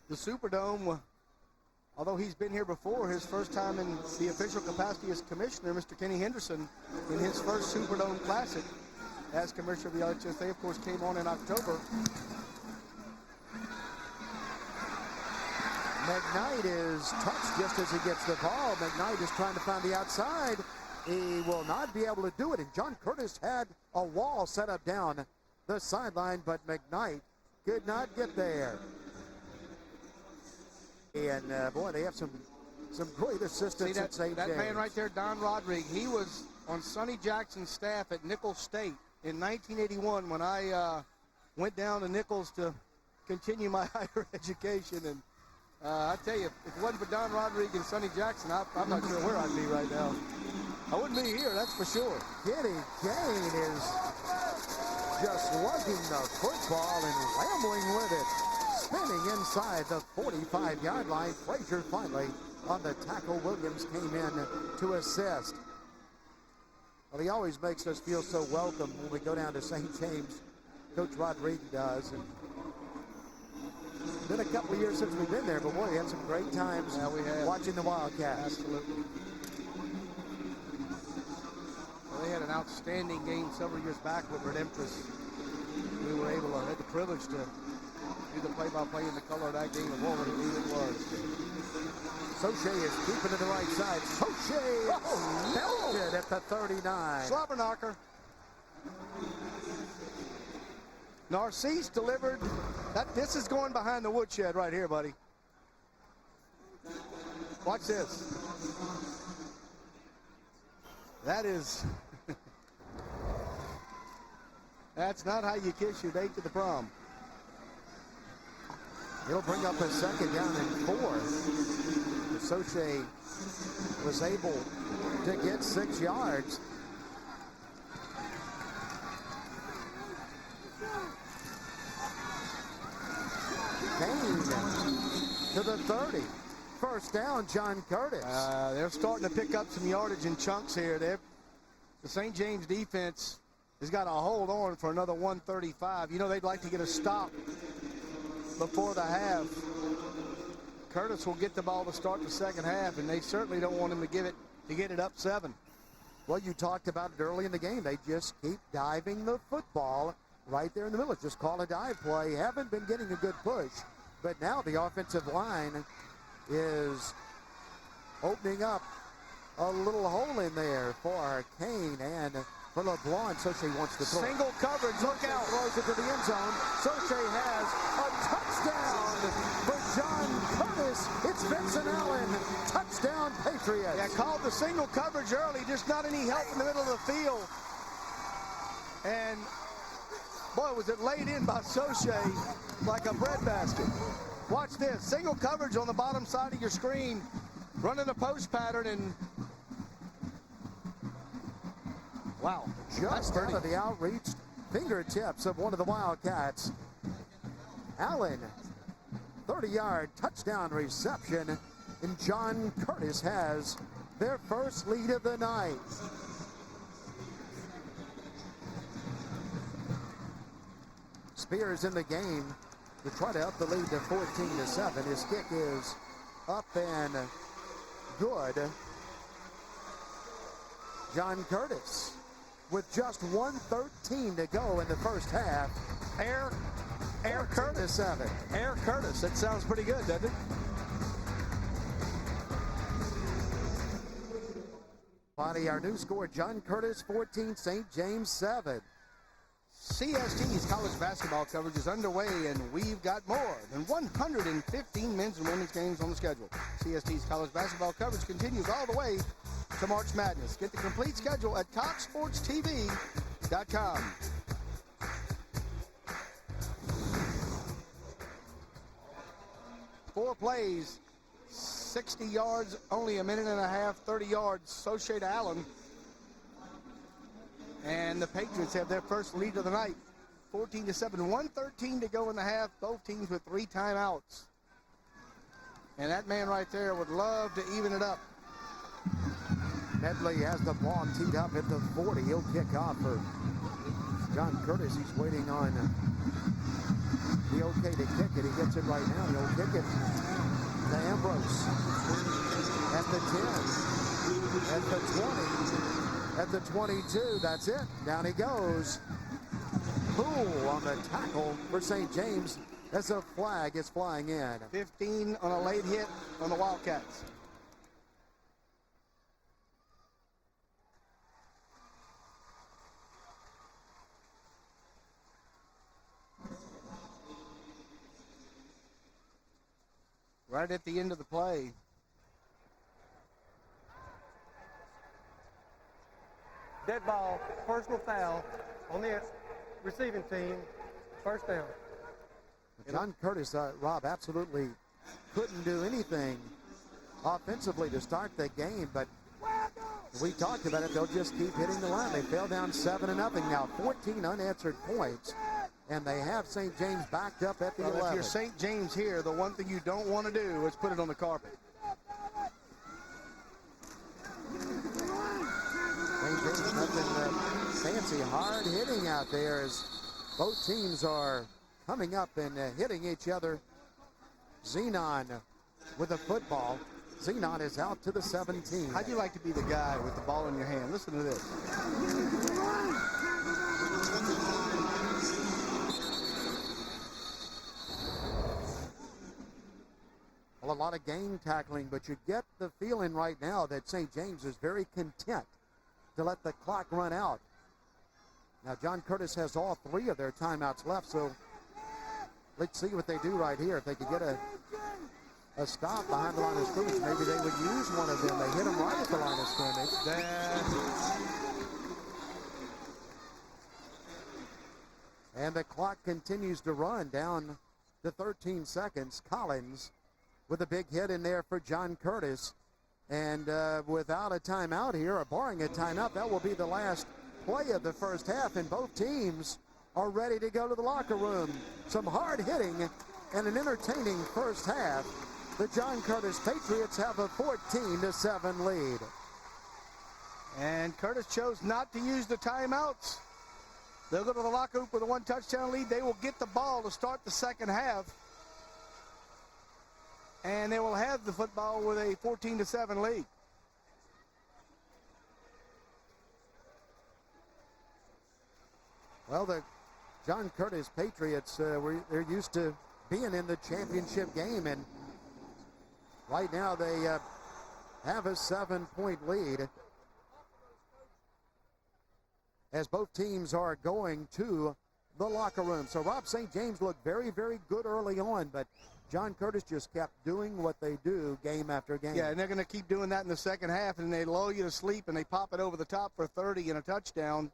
the Superdome, although he's been here before, his first time in the official capacity as commissioner, Mr. Kenny Henderson, in his first Superdome Classic as commissioner of the LHSAA, of course, came on in October. McKnight is touched just as he gets the ball. McKnight is trying to find the outside. He will not be able to do it. And John Curtis had a wall set up down the sideline, but McKnight could not get there. And boy, they have some great assistants at St. James. That man right there, Don Rodriguez, he was on Sonny Jackson's staff at Nichols State in 1981 when I went down to Nichols to continue my higher education. And I tell you, if it wasn't for Don Rodriguez and Sonny Jackson, I'm not sure where I'd be right now. I wouldn't be here, that's for sure. Kenny Kane is just lugging the football and rambling with it. Spinning inside the 45-yard line. Frazier finally on the tackle. Williams came in to assist. Well, he always makes us feel so welcome when we go down to St. James. Coach Rodriguez does. And it's been a couple of years since we've been there, but boy, we had some great times watching the Wildcats. Absolutely. Well, they had an outstanding game several years back with Redemptress. We were able to, had the privilege to do the play-by-play in the color of that game, and what a game it was. Soche is keeping to the right side. Soche belted at the 39. Slobber knocker. Narcisse delivered. This is going behind the woodshed right here, buddy. Watch this. That is That's not how you kiss your date to the prom. He'll bring up a second down and 4. Soche was able to get 6 yards. Kane to the 30. First down, John Curtis. They're starting to pick up some yardage in chunks here. The St. James defense has got to hold on for another 135. You know, they'd like to get a stop before the half. Curtis will get the ball to start the second half, and they certainly don't want him to get it up 7. Well, you talked about it early in the game. They just keep diving the football right there in the middle. Just call a dive play. Haven't been getting a good push, but now the offensive line is opening up a little hole in there for Kane and for LeBlanc. Soche wants to throw. Single coverage, look out. Throws it to the end zone. Soche has a touchdown for John Curtis. It's Vincent Allen. Touchdown, Patriots. Yeah, called the single coverage early, just not any help in the middle of the field. And boy, was it laid in by Soche like a breadbasket. Watch this, single coverage on the bottom side of your screen, running a post pattern, and wow, just out of the outreached fingertips of one of the Wildcats. Allen, 30-yard touchdown reception, and John Curtis has their first lead of the night. Spears in the game to try to up the lead to 14-7. His kick is up and good. John Curtis with just 1:13 to go in the first half. Air Curtis. 7. Air Curtis, that sounds pretty good, doesn't it? Bonnie, our new score, John Curtis 14, St. James 7. CST's college basketball coverage is underway, and we've got more than 115 men's and women's games on the schedule. CST's college basketball coverage continues all the way to March Madness. Get the complete schedule at CoxSportsTV.com. Four plays, 60 yards, only a minute and a half, 30 yards. Soche to Allen. And the Patriots have their first lead of the night, 14-7, 1:13 to go in the half. Both teams with 3 timeouts. And that man right there would love to even it up. Medley has the ball teed up at the 40. He'll kick off for John Curtis. He's waiting on the okay to kick it. He gets it right now. He'll kick it to Ambrose at the 10, at the 20. At the 22, that's it. Down he goes. Poole on the tackle for St. James as a flag is flying in. 15 on a late hit on the Wildcats. Right at the end of the play. Dead ball, personal foul on the receiving team, first down. John Curtis, Rob, absolutely couldn't do anything offensively to start the game, but we talked about it. They'll just keep hitting the line. They fell down 7-0 now, 14 unanswered points, and they have St. James backed up at the 11. If you're St. James here, the one thing you don't want to do is put it on the carpet. St. James, nothing fancy, hard hitting out there as both teams are coming up and hitting each other. Zenon with the football. Zenon is out to the 17. How'd you like to be the guy with the ball in your hand? Listen to this. Well, a lot of game tackling, but you get the feeling right now that St. James is very content to let the clock run out. Now, John Curtis has all 3 of their timeouts left, so let's see what they do right here. If they could get a stop behind the line of scrimmage, maybe they would use one of them. They hit him right at the line of scrimmage. And the clock continues to run down to 13 seconds. Collins with a big hit in there for John Curtis. And without a timeout here, or barring a timeout, that will be the last play of the first half. And both teams are ready to go to the locker room. Some hard hitting and an entertaining first half. The John Curtis Patriots have a 14-7 lead. And Curtis chose not to use the timeouts. They'll go to the locker room with a 1 touchdown lead. They will get the ball to start the second half. And they will have the football with a 14-7 lead. Well, the John Curtis Patriots, they're used to being in the championship game, and right now they have a 7-point lead as both teams are going to the locker room. So Rob St. James looked very, very good early on, but John Curtis just kept doing what they do game after game. Yeah, and they're going to keep doing that in the second half, and they lull you to sleep, and they pop it over the top for 30 and a touchdown.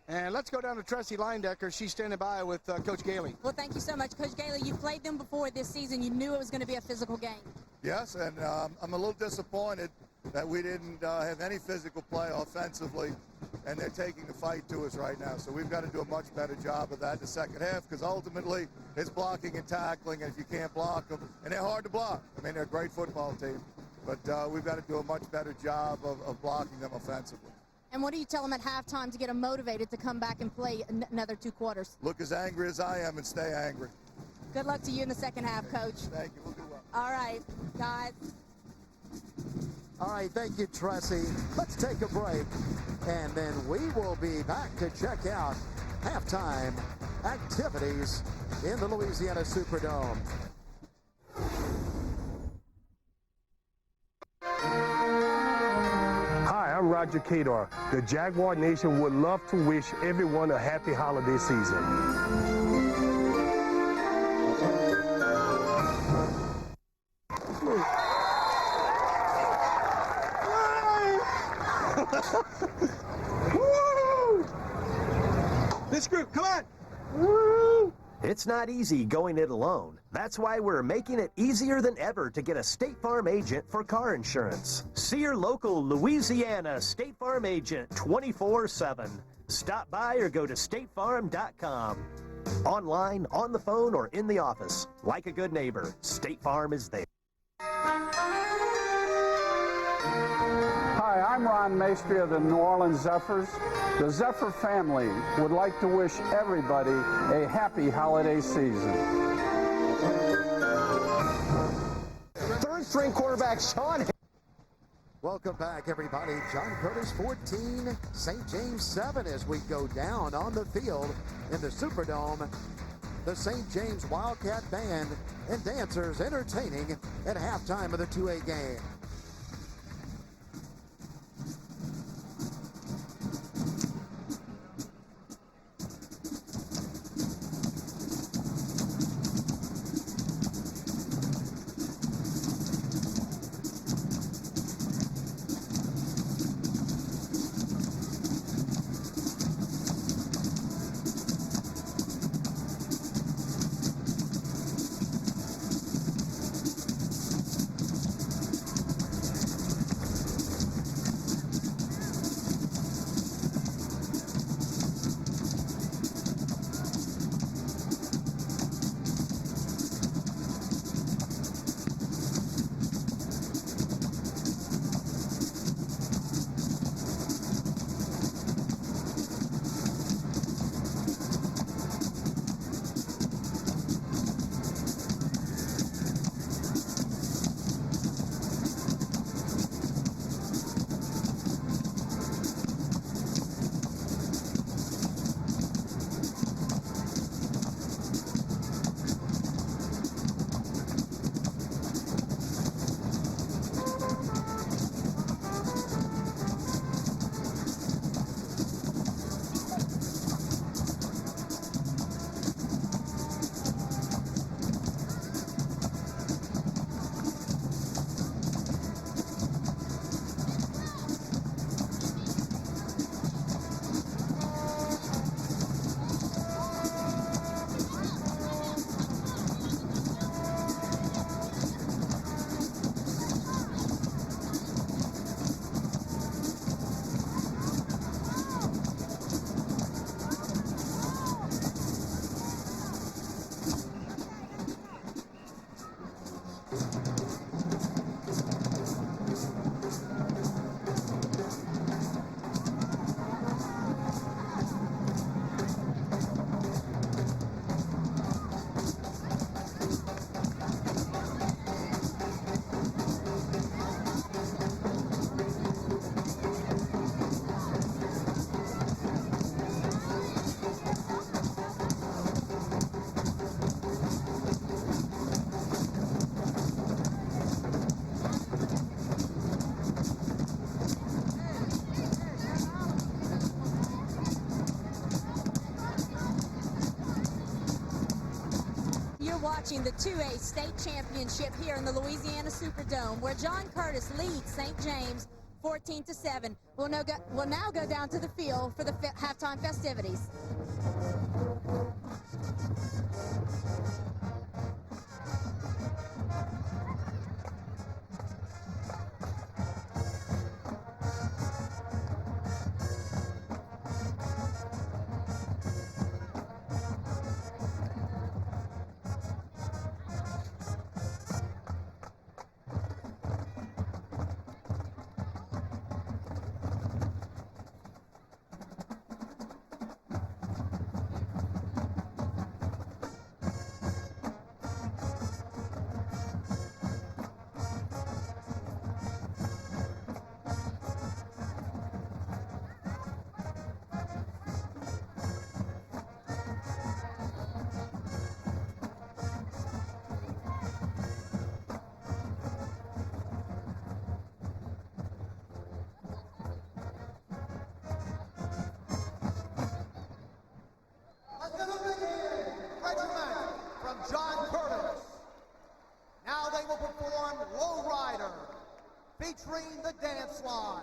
And let's go down to Tressie Leindecker. She's standing by with Coach Gailey. Well, thank you so much, Coach Gailey. You played them before this season. You knew it was going to be a physical game. Yes, and I'm a little disappointed that we didn't have any physical play offensively, and they're taking the fight to us right now. So we've got to do a much better job of that in the second half, because ultimately it's blocking and tackling, and if you can't block them, and they're hard to block. I mean, they're a great football team, but we've got to do a much better job of blocking them offensively. And what do you tell them at halftime to get them motivated to come back and play another 2 quarters? Look as angry as I am and stay angry. Good luck to you in the second half, Coach. Thank you. We'll do well. All right, guys. All right, thank you, Tressie. Let's take a break, and then we will be back to check out halftime activities in the Louisiana Superdome. Hi, I'm Roger Kadar. The Jaguar Nation would love to wish everyone a happy holiday season. This group, come on! Woo! It's not easy going it alone. That's why we're making it easier than ever to get a State Farm agent for car insurance. See your local Louisiana State Farm agent 24/7. Stop by or go to statefarm.com. Online, on the phone, or in the office. Like a good neighbor, State Farm is there. Hi, I'm Ron Maestri of the New Orleans Zephyrs. The Zephyr family would like to wish everybody a happy holiday season. Third-string quarterback Sean. Welcome back, everybody. John Curtis 14, St. James 7 as we go down on the field in the Superdome. The St. James Wildcat Band and dancers entertaining at halftime of the 2A game. watching the 2A state championship here in the Louisiana Superdome, where John Curtis leads St. James 14-7. We'll now go down to the field for the halftime festivities. From John Curtis. Now they will perform Low Rider, featuring the dance line.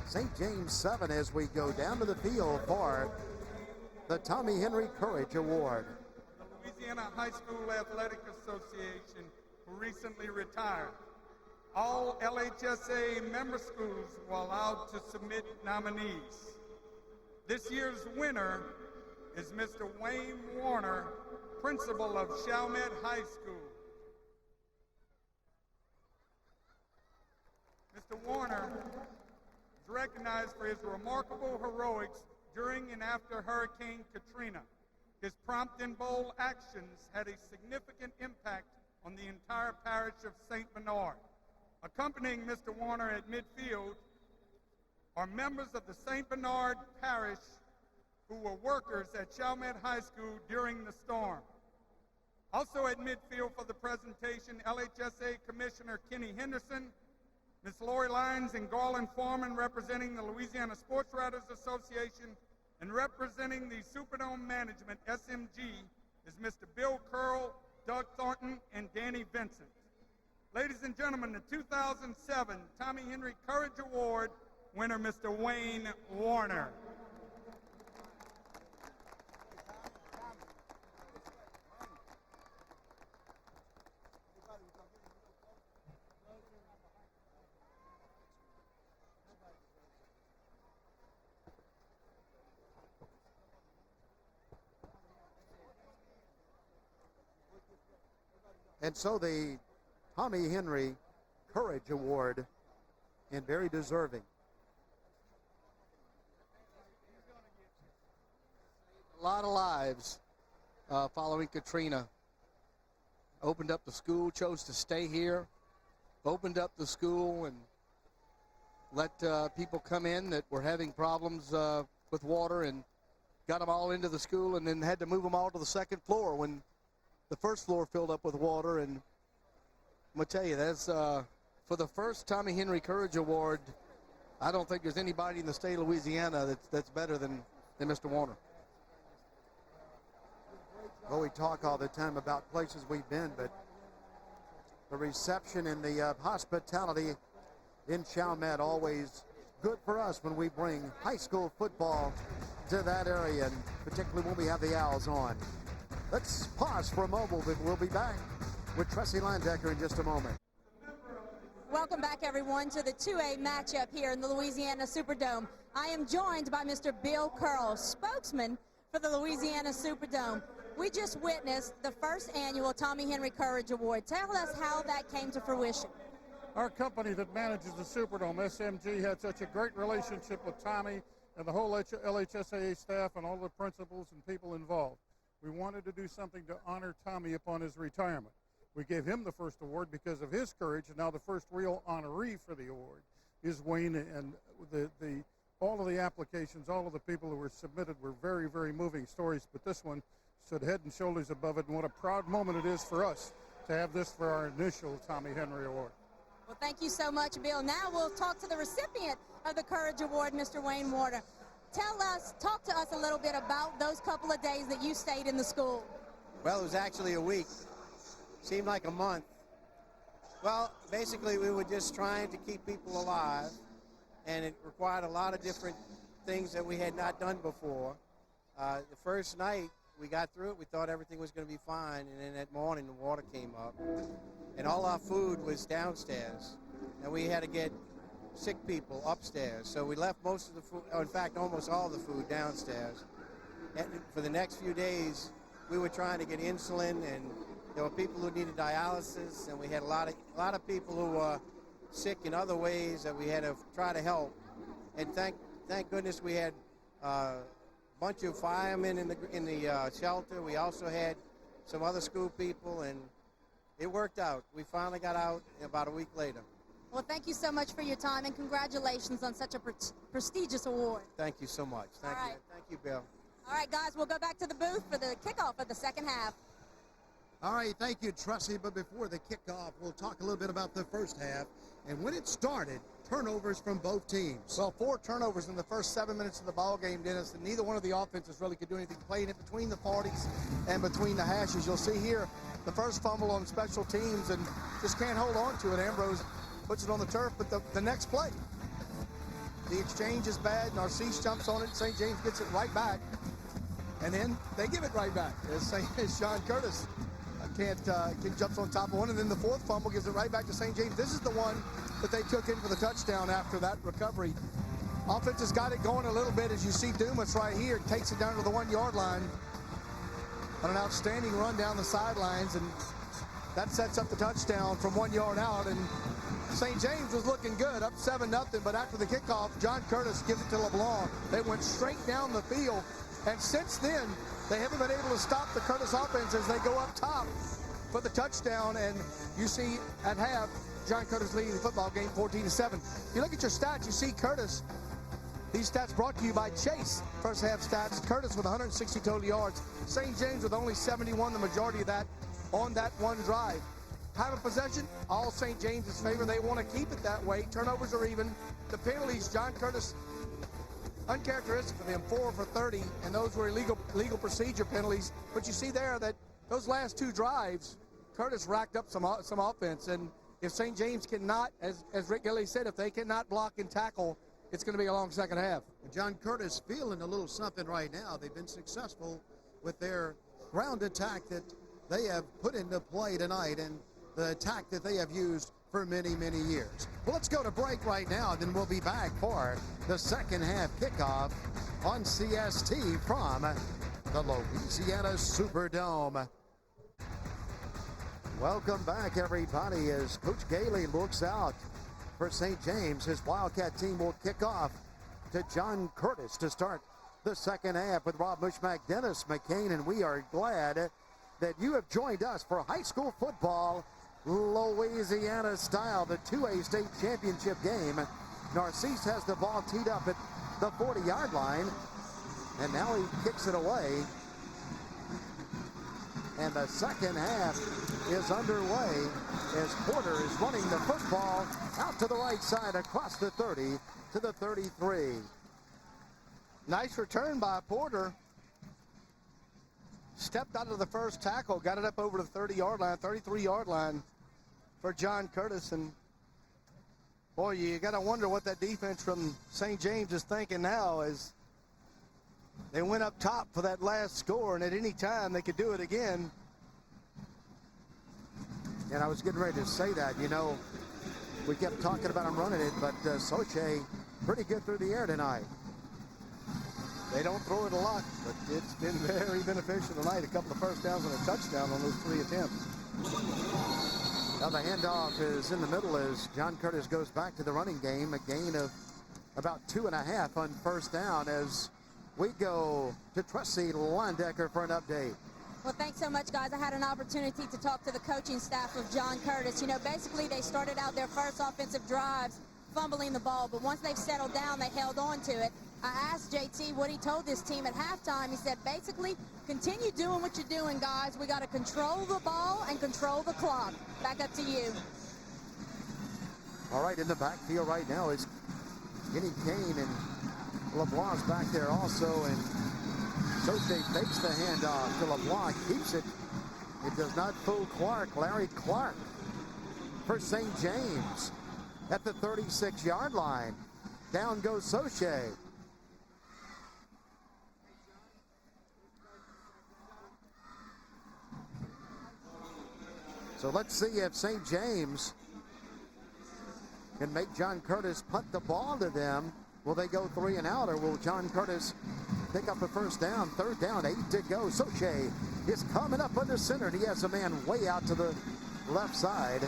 St. James 7 as we go down to the field for the Tommy Henry Courage Award. The Louisiana High School Athletic Association, who recently retired. All LHSAA member schools were allowed to submit nominees. This year's winner is Mr. Wayne Warner, principal of Chalmette High School. Mr. Warner is recognized for his remarkable heroics during and after Hurricane Katrina. His prompt and bold actions had a significant impact on the entire parish of St. Bernard. Accompanying Mr. Warner at midfield are members of the St. Bernard Parish who were workers at Chalmette High School during the storm. Also at midfield for the presentation, LHSAA Commissioner Kenny Henderson, Ms. Lori Lyons and Garland Foreman representing the Louisiana Sports Writers Association, and representing the Superdome Management, SMG, is Mr. Bill Curl, Doug Thornton, and Danny Vincent. Ladies and gentlemen, the 2007 Tommy Henry Courage Award winner, Mr. Wayne Warner. And so the Tommy Henry Courage Award, and very deserving. A lot of lives following Katrina. Opened up the school, chose to stay here, opened up the school and let people come in that were having problems with water, and got them all into the school, and then had to move them all to the second floor when the first floor filled up with water. And I'm going to tell you, that's for the first Tommy Henry Courage Award, I don't think there's anybody in the state of Louisiana that's better than Mr. Warner. Well, we talk all the time about places we've been, but the reception and the hospitality in Chalmette always good for us when we bring high school football to that area, and particularly when we have the Owls on. Let's pause for a moment, but we'll be back with Tressie Landecker in just a moment. Welcome back, everyone, to the 2A matchup here in the Louisiana Superdome. I am joined by Mr. Bill Curl, spokesman for the Louisiana Superdome. We just witnessed the first annual Tommy Henry Courage Award. Tell us how that came to fruition. Our company that manages the Superdome, SMG, had such a great relationship with Tommy and the whole LHSAA staff and all the principals and people involved. We wanted to do something to honor Tommy upon his retirement. We gave him the first award because of his courage, and now the first real honoree for the award is Wayne. And all of the applications, all of the people who were submitted were very, very moving stories, but this one stood head and shoulders above it, and what a proud moment it is for us to have this for our initial Tommy Henry Award. Well, thank you so much, Bill. Now we'll talk to the recipient of the Courage Award, Mr. Wayne Warder. Talk to us a little bit about those couple of days that you stayed in the school. Well, it was actually a week. Seemed like a month. Well, basically we were just trying to keep people alive, and it required a lot of different things that we had not done before. The first night we got through it, we thought everything was going to be fine, and then that morning the water came up, and all our food was downstairs, and we had to get sick people upstairs. So we left most of the food, in fact almost all the food downstairs. And for the next few days we were trying to get insulin, and there were people who needed dialysis, and we had a lot of people who were sick in other ways that we had to try to help. And thank goodness we had a bunch of firemen in the shelter. We also had some other school people, and it worked out. We finally got out about a week later. Well, thank you so much for your time, and congratulations on such a prestigious award. Thank you so much. Thank you. Thank you, Bill. All right, guys, we'll go back to the booth for the kickoff of the second half. All right, thank you, Tressie. But before the kickoff, we'll talk a little bit about the first half. And when it started, turnovers from both teams. Well, 4 turnovers in the first 7 minutes of the ball game, Dennis, and neither one of the offenses really could do anything, playing it between the 40s and between the hashes. You'll see here the first fumble on special teams, and just can't hold on to it. Ambrose puts it on the turf, but the next play, the exchange is bad. Narcisse jumps on it. St. James gets it right back, and then they give it right back as John Curtis jumps on top of one, and then the fourth fumble gives it right back to St. James. This is the one that they took in for the touchdown after that recovery. Offense has got it going a little bit, as you see Dumas right here takes it down to the 1-yard line on an outstanding run down the sidelines, and that sets up the touchdown from 1 yard out. And St. James was looking good, up 7-0, but after the kickoff, John Curtis gives it to LeBlanc. They went straight down the field, and since then, they haven't been able to stop the Curtis offense as they go up top for the touchdown. And you see at half, John Curtis leading the football game 14-7. If you look at your stats, you see Curtis. These stats brought to you by Chase. First half stats, Curtis with 160 total yards. St. James with only 71, the majority of that on that one drive. Time of possession, all St. James's favor. They want to keep it that way. Turnovers are even. The penalties, John Curtis, uncharacteristic for them, 4 for 30, and those were illegal procedure penalties. But you see there that those last 2 drives, Curtis racked up some offense. And if St. James cannot, as Rick Gilly said, if they cannot block and tackle, it's going to be a long second half. John Curtis feeling a little something right now. They've been successful with their ground attack that they have put into play tonight, and the attack that they have used for many, many years. Well, let's go to break right now, then we'll be back for the second half kickoff on CST from the Louisiana Superdome. Welcome back, everybody, as Coach Gailey looks out for St. James. His Wildcat team will kick off to John Curtis to start the second half with Rob Mushmack, Dennis McCain, and we are glad that you have joined us for high school football, Louisiana style, the 2A state championship game. Narcisse has the ball teed up at the 40-yard line, and now he kicks it away. And the second half is underway as Porter is running the football out to the right side across the 30 to the 33. Nice return by Porter. Stepped out of the first tackle, got it up over the 30-yard line, 33-yard line for John Curtis. And Boy, you got to wonder what that defense from St. James is thinking now as they went up top for that last score, and at any time they could do it again. And I was getting ready to say that, you know, we kept talking about them running it, but Soche pretty good through the air tonight. They don't throw it a lot, but it's been very beneficial tonight. A couple of first downs and a touchdown on those 3 attempts. Now the handoff is in the middle as John Curtis goes back to the running game. A gain of about 2.5 on first down as we go to Trusty Landecker for an update. Well, thanks so much, guys. I had an opportunity to talk to the coaching staff of John Curtis. You know, basically they started out their first offensive drives fumbling the ball, but once they've settled down, they held on to it. I asked JT what he told this team at halftime. He said, basically, continue doing what you're doing, guys. We got to control the ball and control the clock. Back up to you. All right, in the backfield right now is Kenny Kane, and LeBlanc's back there also, and Soche fakes the handoff to LeBlanc, keeps it. It does not fool Clark. Larry Clark for St. James at the 36-yard line. Down goes Soche. So let's see if St. James can make John Curtis punt the ball to them. Will they go 3 and out, or will John Curtis pick up a first down? 3rd down, 8 to go. Soche is coming up under center, and he has a man way out to the left side.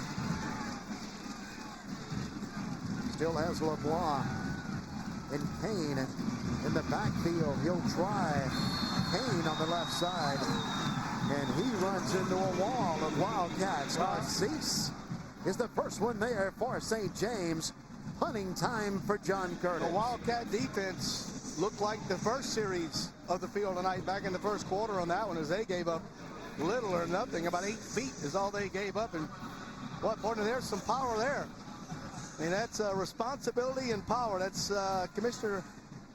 Still has LeBlanc and Kane in the backfield. He'll try Kane on the left side, and he runs into a wall of Wildcats. Cease is the first one there for St. James. Punting time for John Curtis. The Wildcat defense looked like the first series of the field tonight back in the first quarter on that one, as they gave up little or nothing. About 8 feet is all they gave up, and what, partner, there's some power there. I mean, that's responsibility and power. That's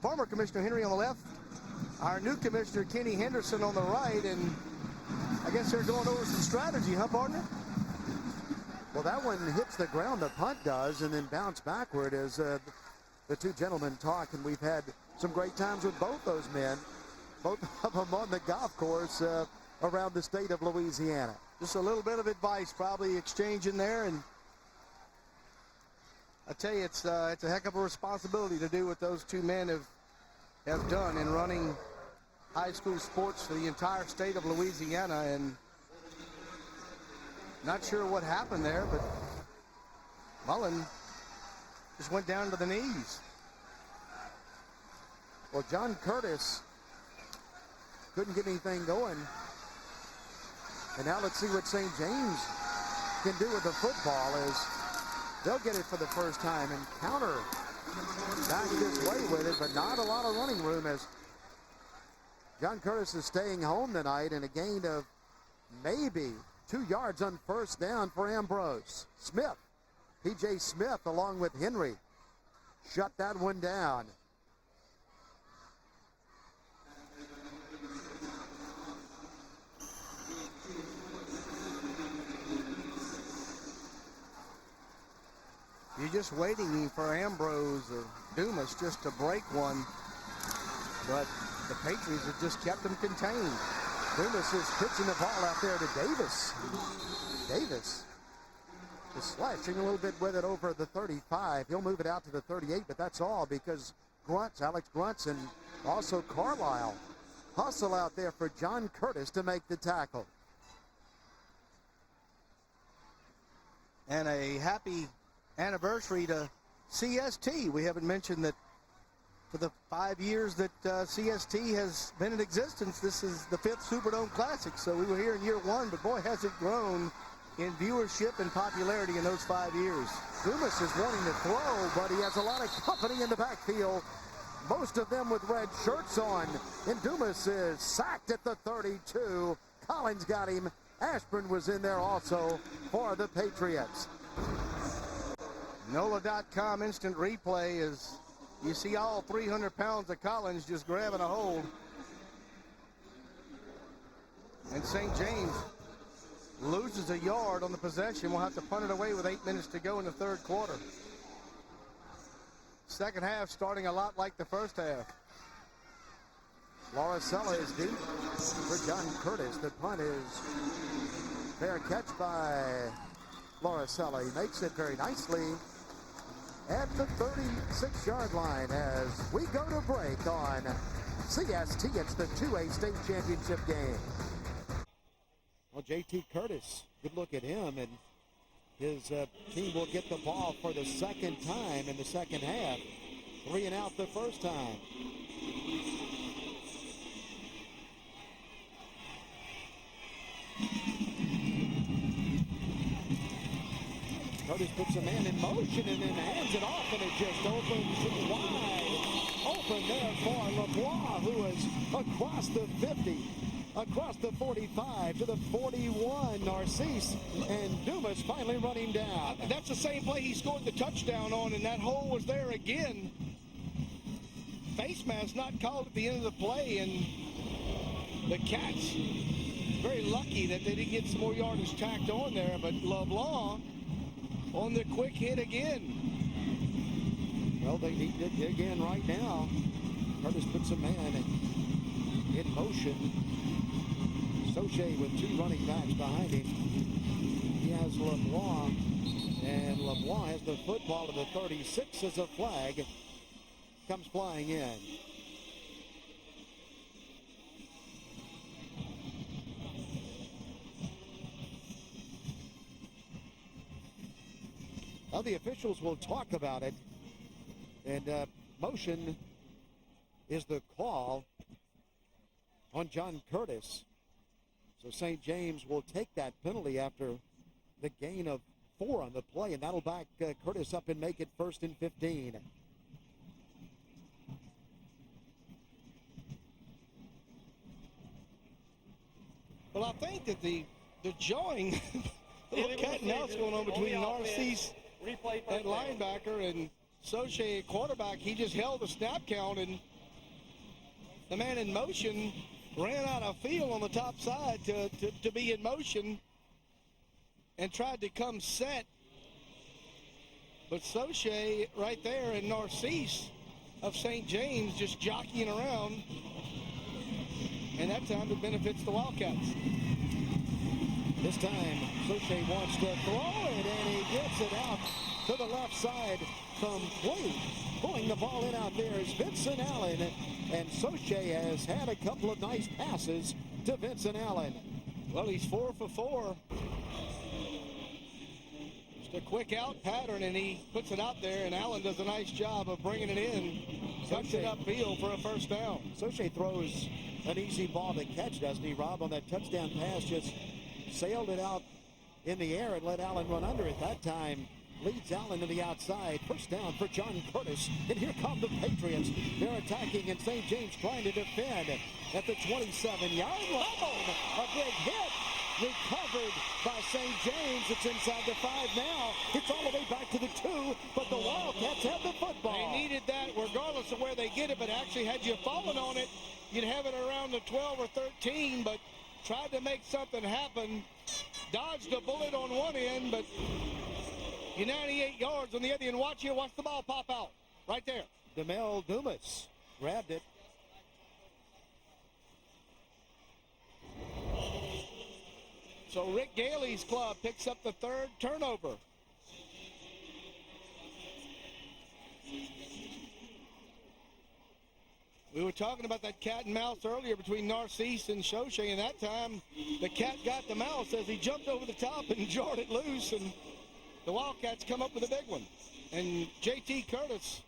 former Commissioner Henry on the left, our new Commissioner Kenny Henderson on the right, and I guess they're going over some strategy, huh, partner? Well, that one hits the ground, the punt does, and then bounce backward as the two gentlemen talk, and we've had some great times with both those men, both of them on the golf course around the state of Louisiana. Just a little bit of advice probably exchanging there, and I tell you, it's a heck of a responsibility to do what those two men have done in running high school sports for the entire state of Louisiana, and not sure what happened there, but Mullen just went down to the knees. Well, John Curtis couldn't get anything going. And now let's see what St. James can do with the football as they'll get it for the first time and counter back this way with it, but not a lot of running room as John Curtis is staying home tonight, and a gain of maybe 2 yards on first down for Ambrose. Smith, P.J. Smith, along with Henry, shut that one down. You're just waiting for Ambrose or Dumas just to break one, but the Patriots have just kept them contained. Dumas is pitching the ball out there to Davis. Davis is slashing a little bit with it over the 35. He'll move it out to the 38, but that's all because Alex Grunts, and also Carlisle hustle out there for John Curtis to make the tackle. And a happy anniversary to CST. We haven't mentioned that for the 5 years that CST has been in existence, this is the 5th Superdome Classic. So we were here in year 1, but boy, has it grown in viewership and popularity in those 5 years. Dumas is wanting to throw, but he has a lot of company in the backfield. Most of them with red shirts on. And Dumas is sacked at the 32. Collins got him. Ashburn was in there also for the Patriots. NOLA.com instant replay is you see all 300 pounds of Collins just grabbing a hold. And St. James loses a yard on the possession. We'll have to punt it away with 8 minutes to go in the 3rd quarter. Second half starting a lot like the first half. Lauricella is deep for John Curtis. The punt is fair catch by Lauricella. He makes it very nicely at the 36-yard line as we go to break on CST. It's the 2A state championship game. Well, JT Curtis, good look at him, and his team will get the ball for the second time in the second half. 3 and out the first time. Curtis puts a man in motion and then hands it off, and it just opens wide open there for LeBlanc, who is across the 50, across the 45 to the 41. Narcisse and Dumas finally running down. That's the same play he scored the touchdown on, and that hole was there again. Face mask not called at the end of the play, and the Cats very lucky that they didn't get some more yardage tacked on there, but LeBlanc on the quick hit again. Well, they need it again right now. Curtis puts a man in motion. Soche with 2 running backs behind him. He has LeBlanc, and LeBlanc has the football to the 36 as a flag comes flying in. Well, the officials will talk about it, and motion is the call on John Curtis. So St. James will take that penalty after the gain of 4 on the play, and that'll back Curtis up and make it 1st and 15. Well, I think that the jawing, little cat and mouse going on between Narcisse at linebacker and Soche at quarterback. He just held the snap count, and the man in motion ran out of field on the top side to be in motion and tried to come set. But Soche right there and Narcisse of St. James just jockeying around, and that time it benefits the Wildcats. This time, Soche wants to throw it, and he gets it out to the left side complete. Pulling the ball in out there is Vincent Allen, and Soche has had a couple of nice passes to Vincent Allen. Well, he's 4 for 4. Just a quick out pattern, and he puts it out there, and Allen does a nice job of bringing it in. Cuts it upfield for a first down. Soche throws an easy ball to catch, doesn't he, Rob? On that touchdown pass, just sailed it out in the air and let Allen run under it. That time leads Allen to the outside. First down for John Curtis. And here come the Patriots. They're attacking, and St. James trying to defend at the 27-yard line. A big hit. Recovered by St. James. It's inside the 5 now. It's all the way back to the 2, but the Wildcats have the football. They needed that regardless of where they get it, but actually had you fallen on it, you'd have it around the 12 or 13, but tried to make something happen. Dodged a bullet on one end, but you're 98 yards on the other end. Watch the ball pop out. Right there. DeMel Dumas grabbed it. So Rick Gailey's club picks up the 3rd turnover. We were talking about that cat and mouse earlier between Narcisse and Soche, and that time the cat got the mouse as he jumped over the top and jarred it loose, and the Wildcats come up with a big one. And JT Curtis,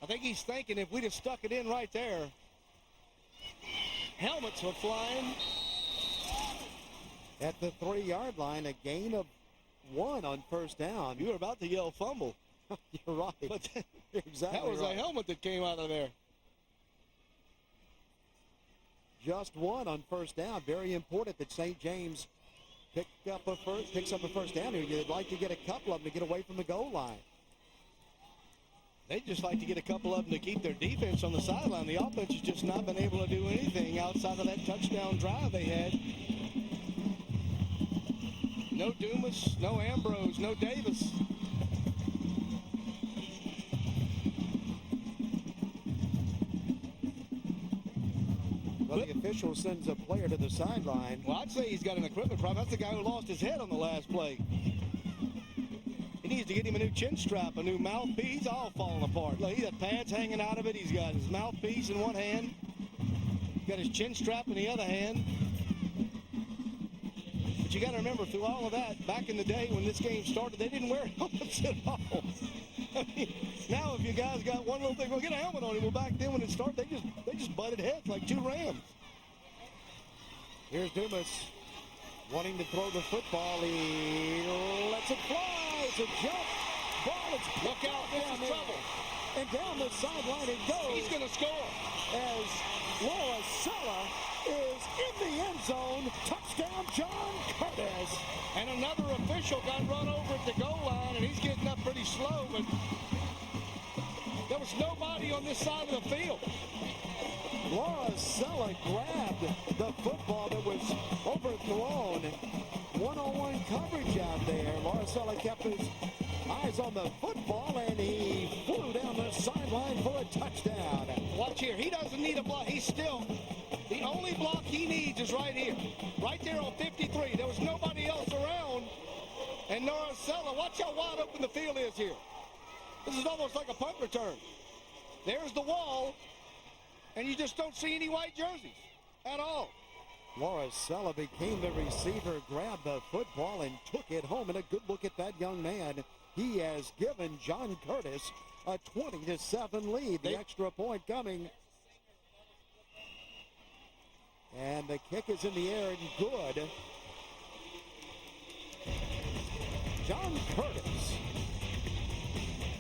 I think he's thinking if we'd have stuck it in right there, helmets were flying. At the 3-yard line, a gain of 1 on first down. You were about to yell fumble. You're right. But You're exactly that was right. a helmet that came out of there. Just 1 on first down. Very important that St. James picks up a first down here. You'd like to get a couple of them to get away from the goal line. They'd just like to get a couple of them to keep their defense on the sideline. The offense has just not been able to do anything outside of that touchdown drive they had. No Dumas, no Ambrose, no Davis. Well, the official sends a player to the sideline. Well, I'd say he's got an equipment problem. That's the guy who lost his head on the last play. He needs to get him a new chin strap, a new mouthpiece, all falling apart. Look, he's got pads hanging out of it. He's got his mouthpiece in one hand. He's got his chin strap in the other hand. But you got to remember, through all of that, back in the day when this game started, they didn't wear helmets at all. I mean, now if you guys got one little thing, well, get a helmet on him. Well, back then when it started, they just butted heads like two rams. Here's Dumas wanting to throw the football. He lets it fly. It's a jump ball. Look out, this is trouble. And down the sideline it goes. He's going to score. As Laura Sella is in the end zone. Touchdown, John Curtis. And another official got run over at the goal line, and he's getting up pretty slow, but there was nobody on this side of the field. Laura Sella grabbed the football that was overthrown. One-on-one coverage out there. Laura Sella kept his eyes on the football, and he flew down the sideline for a touchdown. Watch here. He doesn't need a block. He's still, the only block he needs is right here. Right there on 53. There was nobody else around. And Laura Sella, watch how wide open the field is here. This is almost like a punt return. There's the wall. And you just don't see any white jerseys at all. Laura Sella became the receiver, grabbed the football, and took it home. And a good look at that young man. He has given John Curtis a 20-7 lead. The extra point coming. And the kick is in the air and good. John Curtis,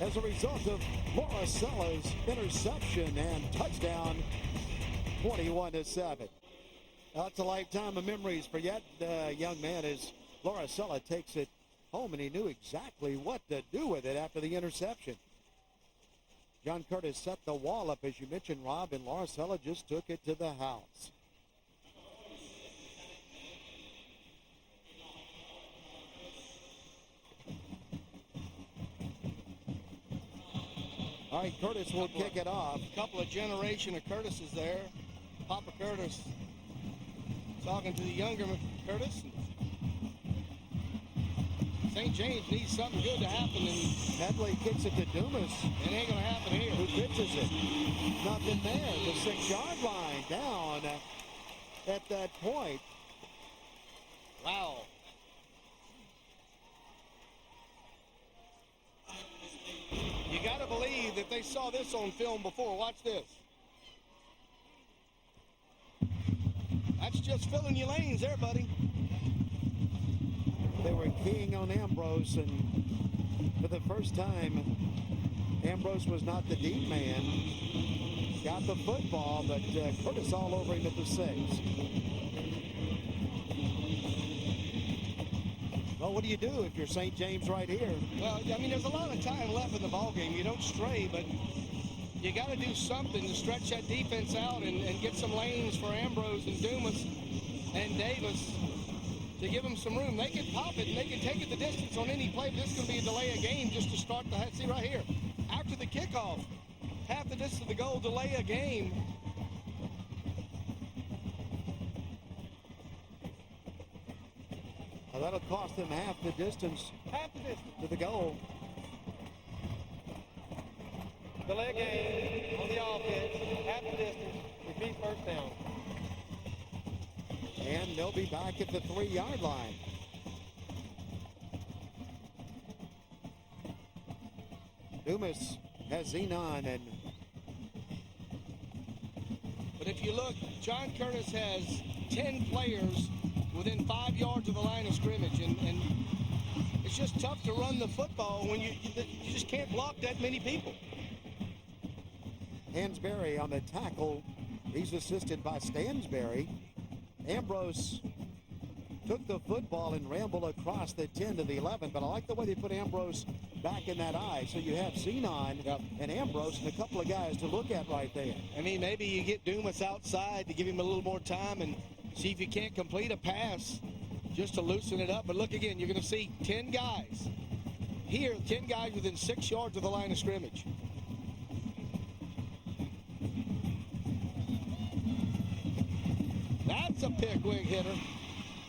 as a result of Laura Sella's interception and touchdown, 21-7. That's a lifetime of memories for yet young man as Laura Sella takes it home, and he knew exactly what to do with it after the interception. John Curtis set the wall up, as you mentioned, Rob, and Laura Sella just took it to the house. All right, Curtis will kick it off. A couple of generation of Curtises there. Papa Curtis talking to the younger Curtis. St. James needs something good to happen, and Medley kicks it to Dumas. It ain't going to happen here. Who pitches it? Nothing there. The 6-yard line down at that point. Wow. You got to believe that they saw this on film before. Watch this. That's just filling your lanes there, buddy. They were keying on Ambrose, and for the first time, Ambrose was not the deep man. Got the football, but Curtis all over him at the 6. Well, what do you do if you're St. James right here? Well, I mean, there's a lot of time left in the ballgame. You don't stray, but you got to do something to stretch that defense out and get some lanes for Ambrose and Dumas and Davis to give them some room. They can pop it and they can take it the distance on any play. This is going to be a delay of game just to start the, see right here, after the kickoff, half the distance of the goal, delay a game. Well, that'll cost them half the distance to the goal. Delay game on the offense, half the distance, repeat first down. And they'll be back at the 3-yard line. Dumas has Zenon, and but if you look, John Curtis has 10 players within 5 yards of the line of scrimmage, and it's just tough to run the football when you just can't block that many people. Hansberry on the tackle. He's assisted by Stansberry. Ambrose took the football and rambled across the 10 to the 11, but I like the way they put Ambrose back in that eye. So you have Zenon and Ambrose and a couple of guys to look at right there. I mean, maybe you get Dumas outside to give him a little more time and see if you can't complete a pass just to loosen it up. But look again, you're going to see 10 guys here, 10 guys within 6 yards of the line of scrimmage. That's a Pickwick hitter.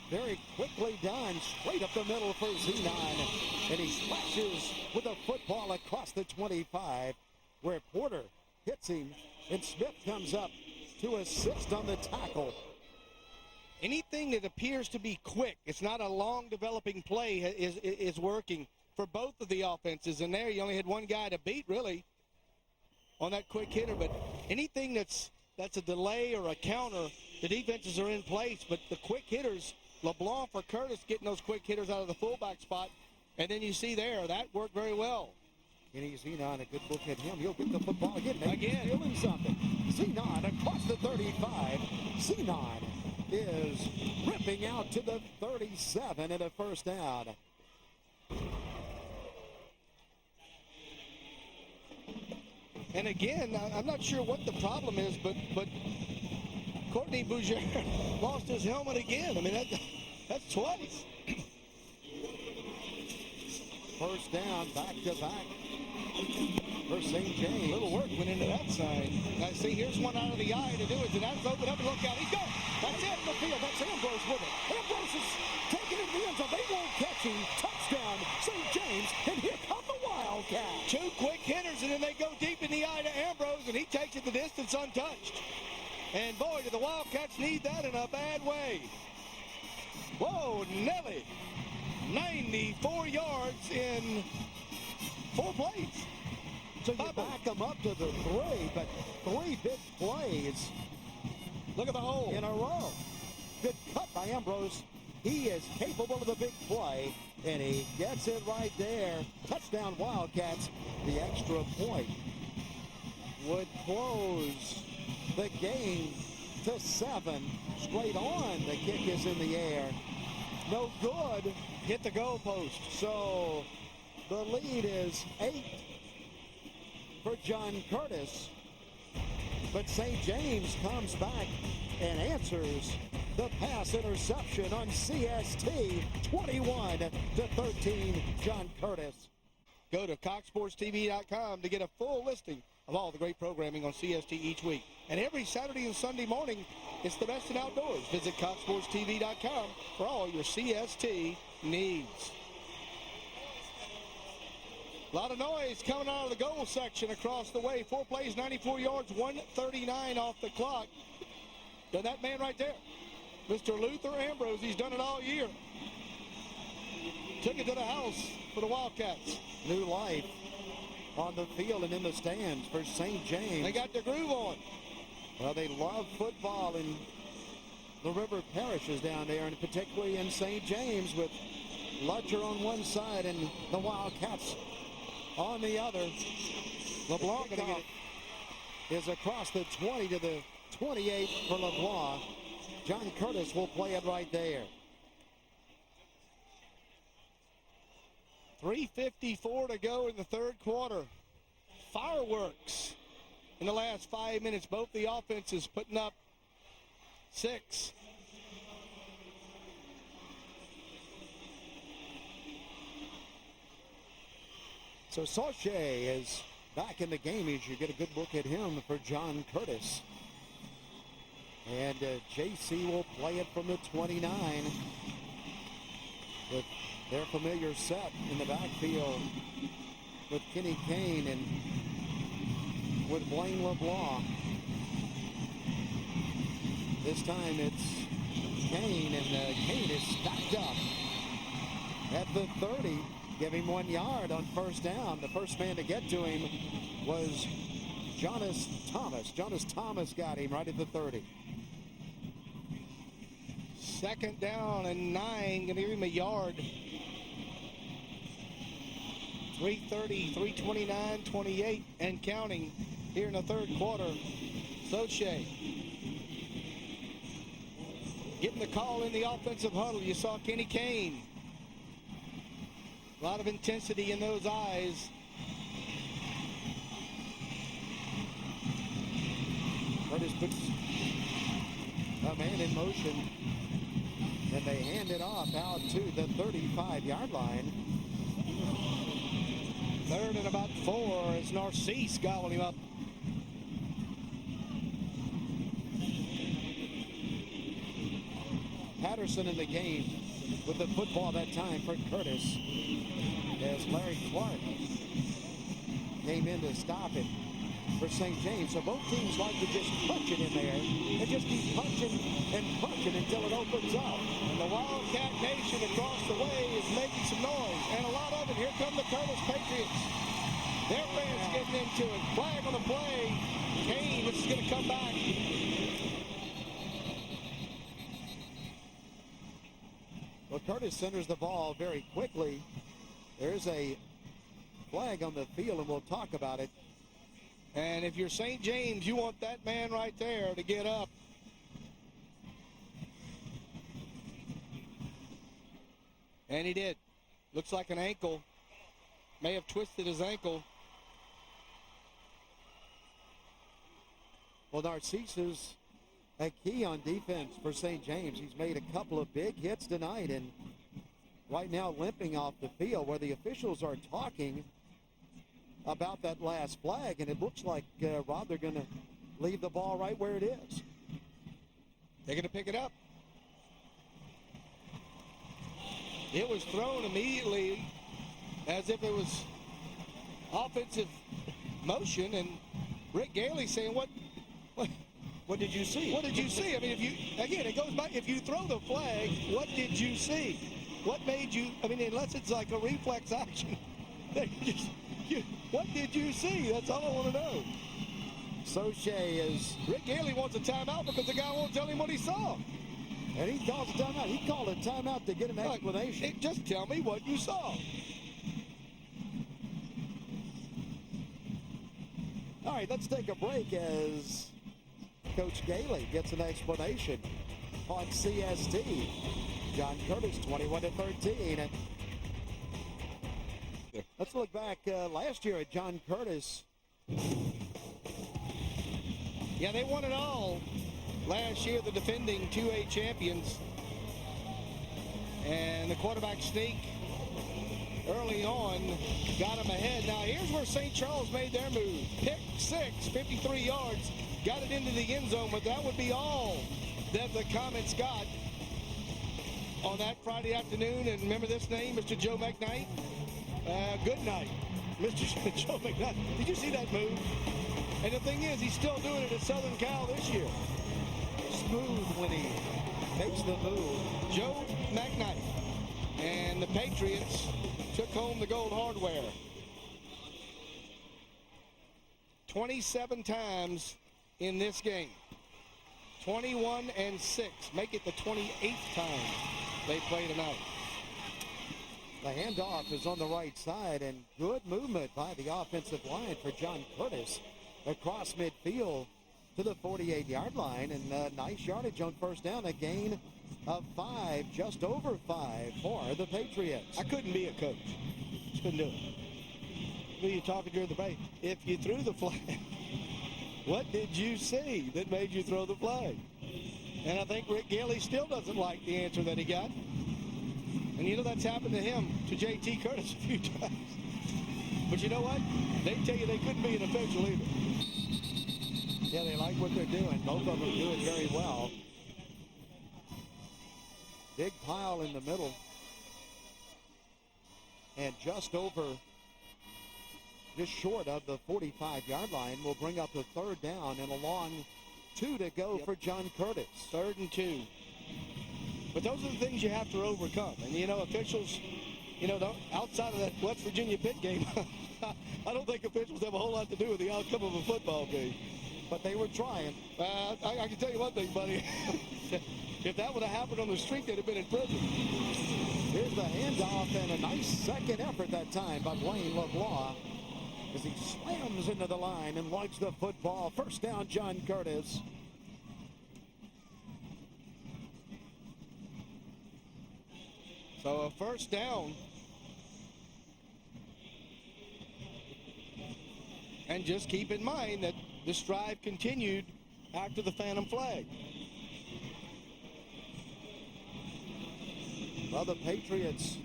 Very quickly done, straight up the middle for Z9. And he splashes with a football across the 25, where Porter hits him, and Smith comes up to assist on the tackle. Anything that appears to be quick, it's not a long developing play, is working for both of the offenses. And there you only had one guy to beat, really, on that quick hitter. But anything that's a delay or a counter, the defenses are in place. But the quick hitters, LeBlanc for Curtis getting those quick hitters out of the fullback spot. And then you see there, that worked very well. Kenny Zenon, a good look at him. He'll get the football again. Feeling something. Zenon across the 35. Zenon is ripping out to the 37 and a first down. And again, I'm not sure what the problem is, but Courtney Bouger lost his helmet again. I mean, that's twice. First down, back to back for St. James. A little work went into that side. Now, see, here's one out of the eye to do it. And that's open up and look out. He's gone. That's it in the field. That's Ambrose with it. Ambrose is taking it to the end zone. They won't catch him. Touchdown, St. James. And here come the Wildcats. Two quick hitters, and then they go deep in the eye to Ambrose, and he takes it the distance untouched. And boy, do the Wildcats need that in a bad way. Whoa, Nelly. 94 yards in 4 plays. So you back them up to the 3, but 3 big plays. Look at the hole. In a row. Good cut by Ambrose. He is capable of the big play, and he gets it right there. Touchdown Wildcats. The extra point would close the game to 7. Straight on. The kick is in the air. No good. Hit the goalpost. So the lead is 8 for John Curtis. But St. James comes back and answers the pass interception on CST. 21-13, John Curtis. Go to CoxSportsTV.com to get a full listing of all the great programming on CST each week. And every Saturday and Sunday morning, it's the best in outdoors. Visit CoxSportsTV.com for all your CST needs. A lot of noise coming out of the goal section across the way. 4 plays, 94 yards, 139 off the clock. And that man right there, Mr. Luther Ambrose, he's done it all year. Took it to the house for the Wildcats. New life on the field and in the stands for St. James. They got their groove on. Well, they love football in the river parishes down there, and particularly in St. James with Lutcher on one side and the Wildcats on the other. LeBlanc is across the 20 to the 28 for LeBlanc. John Curtis will play it right there. 3:54 to go in the third quarter. Fireworks in the last 5 minutes. Both the offenses putting up 6. So Sauché is back in the game as you get a good look at him for John Curtis. And JC will play it from the 29 with their familiar set in the backfield with Kenny Kane and with Blaine LeBlanc. This time it's Kane, and Kane is stacked up at the 30. Give him 1 yard on first down. The first man to get to him was Jonas Thomas. Jonas Thomas got him right at the 30. Second down and 9. Going to give him a yard. 3:30, 3:29, 28, and counting here in the third quarter. Sauché getting the call in the offensive huddle. You saw Kenny Kane. A lot of intensity in those eyes. Curtis puts a man in motion, and they hand it off out to the 35-yard line. Third and about 4 as Narcisse gobbled him up. Patterson in the game with the football that time for Curtis. As Larry Clark came in to stop it for St. James. So both teams like to just punch it in there and just keep punching and punching until it opens up. And the Wildcat Nation across the way is making some noise. And a lot of it. Here come the Curtis Patriots. Their fans getting into it. Flag on the play. Kane, this is going to come back. Well, Curtis centers the ball very quickly. There's a flag on the field, and we'll talk about it. And if you're St. James, you want that man right there to get up. And he did. Looks like an ankle. May have twisted his ankle. Well, Narcisse is a key on defense for St. James. He's made a couple of big hits tonight, and right now limping off the field, where the officials are talking about that last flag, and it looks like, Rob, they're going to leave the ball right where it is. They're going to pick it up. It was thrown immediately as if it was offensive motion, and Rick Gailey saying, what did you see? What did you see? I mean, it goes back, if you throw the flag, what did you see? What made you, unless it's like a reflex action, what did you see? That's all I want to know. Soche is... Rick Gailey wants a timeout because the guy won't tell him what he saw. And he calls a timeout. He called a timeout to get an explanation. Just tell me what you saw. All right, let's take a break as Coach Gailey gets an explanation on CST. John Curtis, 21-13. Let's look back last year at John Curtis. Yeah, they won it all last year, the defending 2A champions. And the quarterback sneak early on got them ahead. Now here's where St. Charles made their move. Pick six, 53 yards, got it into the end zone, but that would be all that the Comets got on that Friday afternoon. And remember this name, Mr. Joe McKnight? Good night, Mr. Joe McKnight. Did you see that move? And the thing is, he's still doing it at Southern Cal this year. Smooth when he makes the move. Joe McKnight. And the Patriots took home the gold hardware. 27 times in this game. 21-6. Make it the 28th time they play tonight. The handoff is on the right side, and good movement by the offensive line for John Curtis across midfield to the 48-yard line, and nice yardage on first down, a gain of 5, just over 5 for the Patriots. I couldn't be a coach. Just couldn't do it. Who are you talking during the break? If you threw the flag, what did you see that made you throw the flag? And I think Rick Gailey still doesn't like the answer that he got. And you know that's happened to him, to J.T. Curtis a few times. But you know what? They tell you they couldn't be an official either. Yeah, they like what they're doing. Both of them do it very well. Big pile in the middle. And just short of the 45-yard line will bring up the third down and a long 2 to go for John Curtis. 3rd and 2. But those are the things you have to overcome. And, you know, officials, you know, outside of that West Virginia Pitt game, I don't think officials have a whole lot to do with the outcome of a football game. But they were trying. I can tell you one thing, buddy. If that would have happened on the street, they'd have been in prison. Here's the handoff and a nice second effort that time by Blaine LeBlanc as he slams into the line and lugs the football. First down, John Curtis. So a first down. And just keep in mind that this drive continued after the phantom flag. Well, the Patriots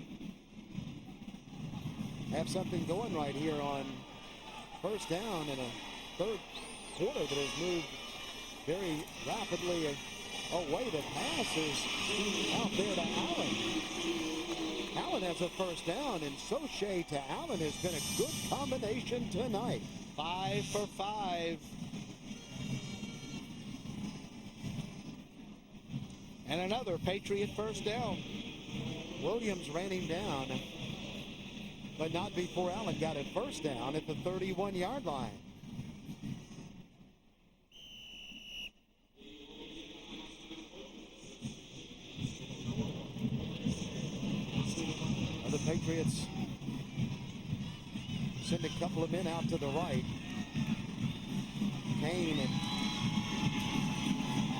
have something going right here on first down in a third quarter that has moved very rapidly away. The pass is out there to Allen. Allen has a first down, and Soche to Allen has been a good combination tonight. 5 for 5. And another Patriot first down. Williams ran him down, but not before Allen got a first down at the 31-yard line. The Patriots send a couple of men out to the right. Kane and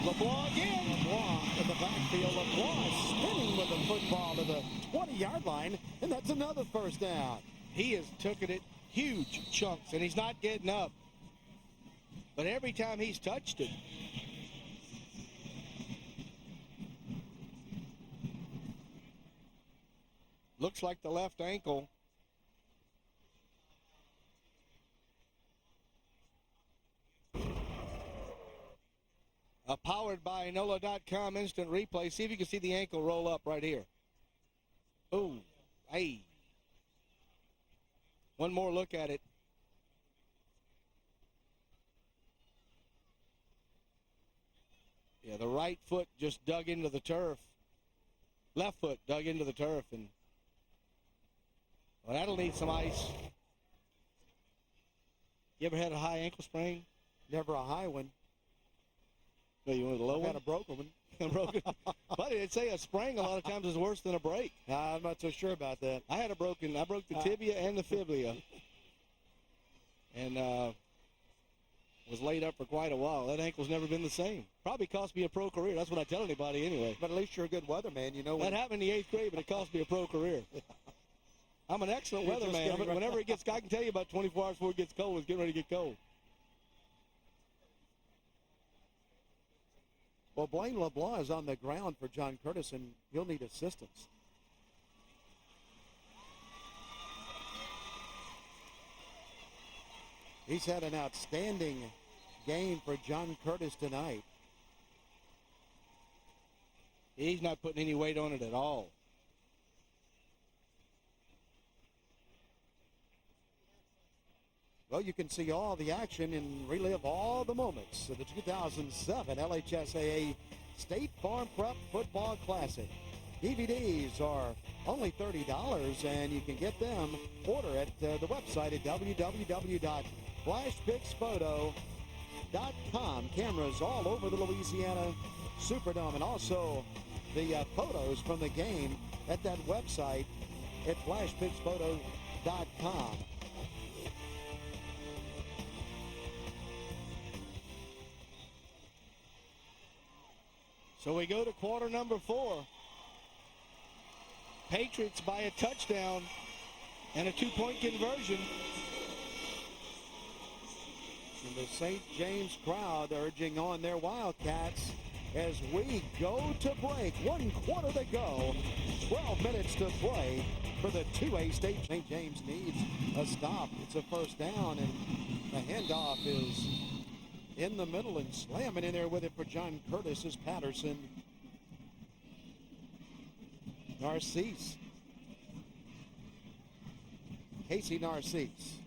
LeBlanc again. LeBlanc in the backfield. LeBlanc spinning with the football to the 20-yard line, and that's another first down. He has taken it huge chunks, and he's not getting up. But every time he's touched it, looks like the left ankle. Powered by NOLA.com instant replay. See if you can see the ankle roll up right here. Ooh, hey. One more look at it. Yeah, the right foot just dug into the turf. Left foot dug into the turf, and well, that'll need some ice. You ever had a high ankle sprain? Never a high one. No, you want a low one? I've had a broken one. Buddy, they'd say a sprain a lot of times is worse than a break. I'm not so sure about that. I broke the tibia and the fibula. And was laid up for quite a while. That ankle's never been the same. Probably cost me a pro career. That's what I tell anybody anyway. But at least you're a good weatherman, you know. That happened in the 8th grade, but it cost me a pro career. I'm an excellent weatherman, but whenever it gets, I can tell you about 24 hours before it gets cold, it's getting ready to get cold. Well, Blaine LeBlanc is on the ground for John Curtis, and he'll need assistance. He's had an outstanding game for John Curtis tonight. He's not putting any weight on it at all. Well, you can see all the action and relive all the moments of the 2007 LHSAA State Farm Prep Football Classic. DVDs are only $30, and you can get them. Order at the website at www.flashpixphoto.com. Cameras all over the Louisiana Superdome, and also the photos from the game at that website at flashpixphoto.com. So we go to quarter number 4. Patriots by a touchdown and a 2-point conversion. And the St. James crowd urging on their Wildcats as we go to break. 1 quarter to go. 12 minutes to play for the 2A state. St. James needs a stop. It's a first down, and the handoff is in the middle, and slamming in there with it for John Curtis is Patterson. Narcisse. Casey Narcisse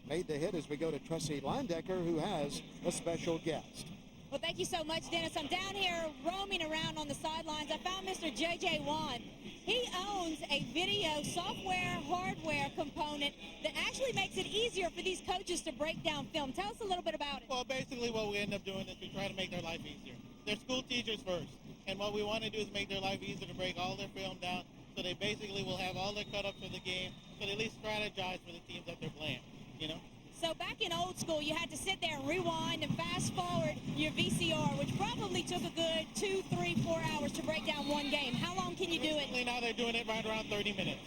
made the hit as we go to Tressie Landecker, who has a special guest. Well, thank you so much, Dennis. I'm down here roaming around on the sidelines. I found Mr. J.J. Wan. He owns a video software, hardware component that actually makes it easier for these coaches to break down film. Tell us a little bit about it. Well, basically what we end up doing is we try to make their life easier. They're school teachers first, and what we want to do is make their life easier to break all their film down, so they basically will have all their cut-ups for the game, so they at least strategize for the teams that they're playing, you know? So back in old school, you had to sit there and rewind and fast forward your VCR, which probably took a good 2, 3, 4 hours to break down one game. How long can you do it? Now they're doing it right around 30 minutes.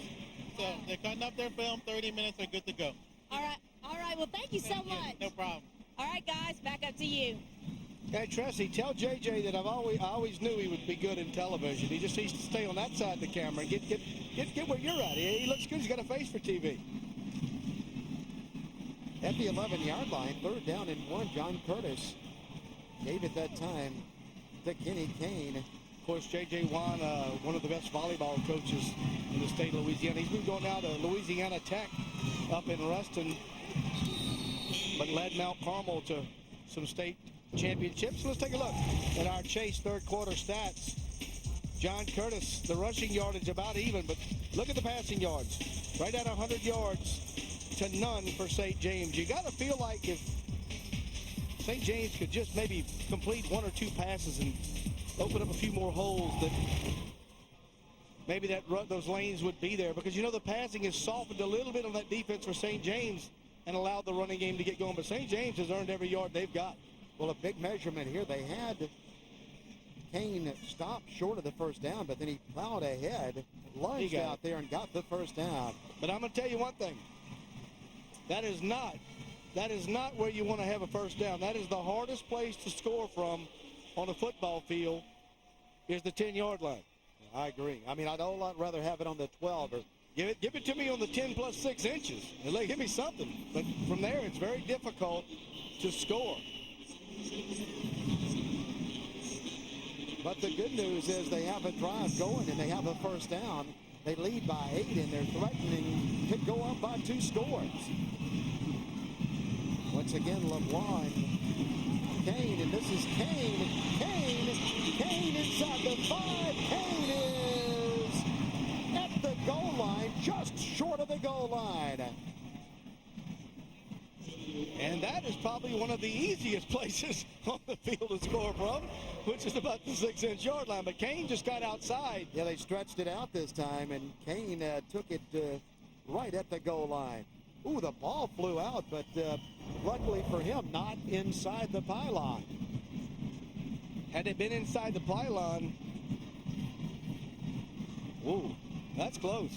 So they're cutting up their film, 30 minutes, they're good to go. All right. Well, thank you so much. No problem. All right, guys, back up to you. Hey, Tressie, tell JJ that I always knew he would be good in television. He just needs to stay on that side of the camera and get where you're at. He looks good. He's got a face for TV. At the 11-yard line, 3rd down and 1, John Curtis gave it that time to Kenny Kane. Of course, J.J. Wan, one of the best volleyball coaches in the state of Louisiana. He's moved on now to Louisiana Tech up in Ruston, but led Mount Carmel to some state championships. Let's take a look at our Chase third quarter stats. John Curtis, the rushing yardage about even, but look at the passing yards. Right at 100 yards to none for St. James. You got to feel like if St. James could just maybe complete one or two passes and open up a few more holes, that maybe those lanes would be there, because you know the passing has softened a little bit on that defense for St. James and allowed the running game to get going, but St. James has earned every yard they've got. Well, a big measurement here. They had Kane stop short of the first down, but then he plowed ahead, lunged out there and got the first down. But I'm going to tell you one thing. That is not where you want to have a first down. That is the hardest place to score from on a football field, is the 10-yard line. I agree. I mean, I'd a lot rather have it on the 12 or give it to me on the 10 plus 6 inches. Give me something. But from there, it's very difficult to score. But the good news is they have a drive going and they have a first down. They lead by 8 and they're threatening to go up by 2 scores. Once again, LeBron, Kane, and this is Kane inside the 5. Kane is at the goal line, just short of the goal line. And that is probably one of the easiest places on the field to score from, which is about the 6-inch yard line. But Kane just got outside. Yeah, they stretched it out this time, and Kane took it right at the goal line. Ooh, the ball flew out, but luckily for him, not inside the pylon. Had it been inside the pylon, ooh, that's close.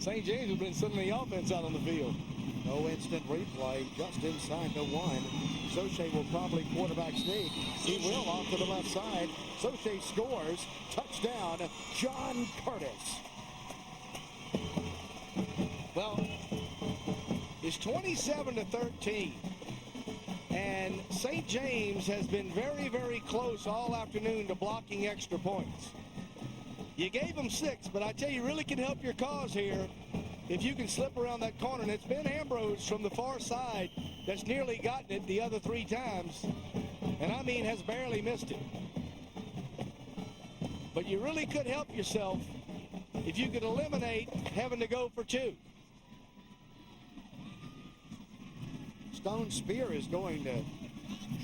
St. James has been sending the offense out on the field. No instant replay, just inside the 1. Soche will probably quarterback sneak. He will off to the left side. Soche scores. Touchdown, John Curtis. Well, it's 27-13. And St. James has been very, very close all afternoon to blocking extra points. You gave them 6, but I tell you, really can help your cause here if you can slip around that corner. And it's been Ambrose from the far side that's nearly gotten it the other 3 times. And I mean, has barely missed it. But you really could help yourself if you could eliminate having to go for 2. Stone Spear is going to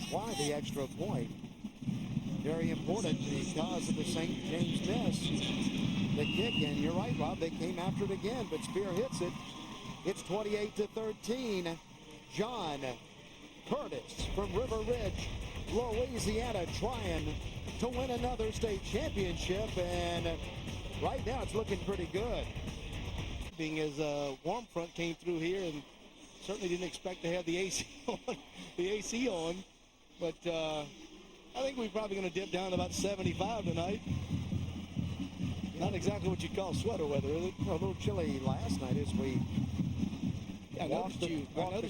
try the extra point. Very important because of the St. James miss. The kick, and you're right, Rob, they came after it again, but Spear hits it. It's 28-13. John Curtis from River Ridge, Louisiana, trying to win another state championship, and right now it's looking pretty good. Being as a warm front came through here, and certainly didn't expect to have the AC on, but I think we're probably going to dip down to about 75 tonight. Not exactly what you'd call sweater weather, is it? A little chilly last night as we walked the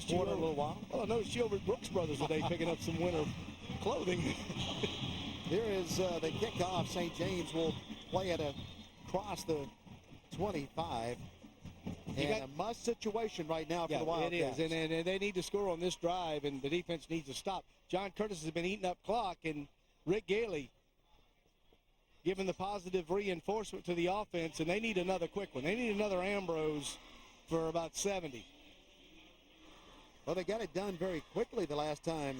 quarter a little while. Well, I noticed you over at Brooks Brothers today picking up some winter clothing. Here is the kickoff. St. James will play it across the 25. And a must situation right now for the Wildcats. It is, and they need to score on this drive, and the defense needs to stop. John Curtis has been eating up clock, and Rick Gailey giving the positive reinforcement to the offense, and they need another quick one. They need another Ambrose for about 70. Well, they got it done very quickly the last time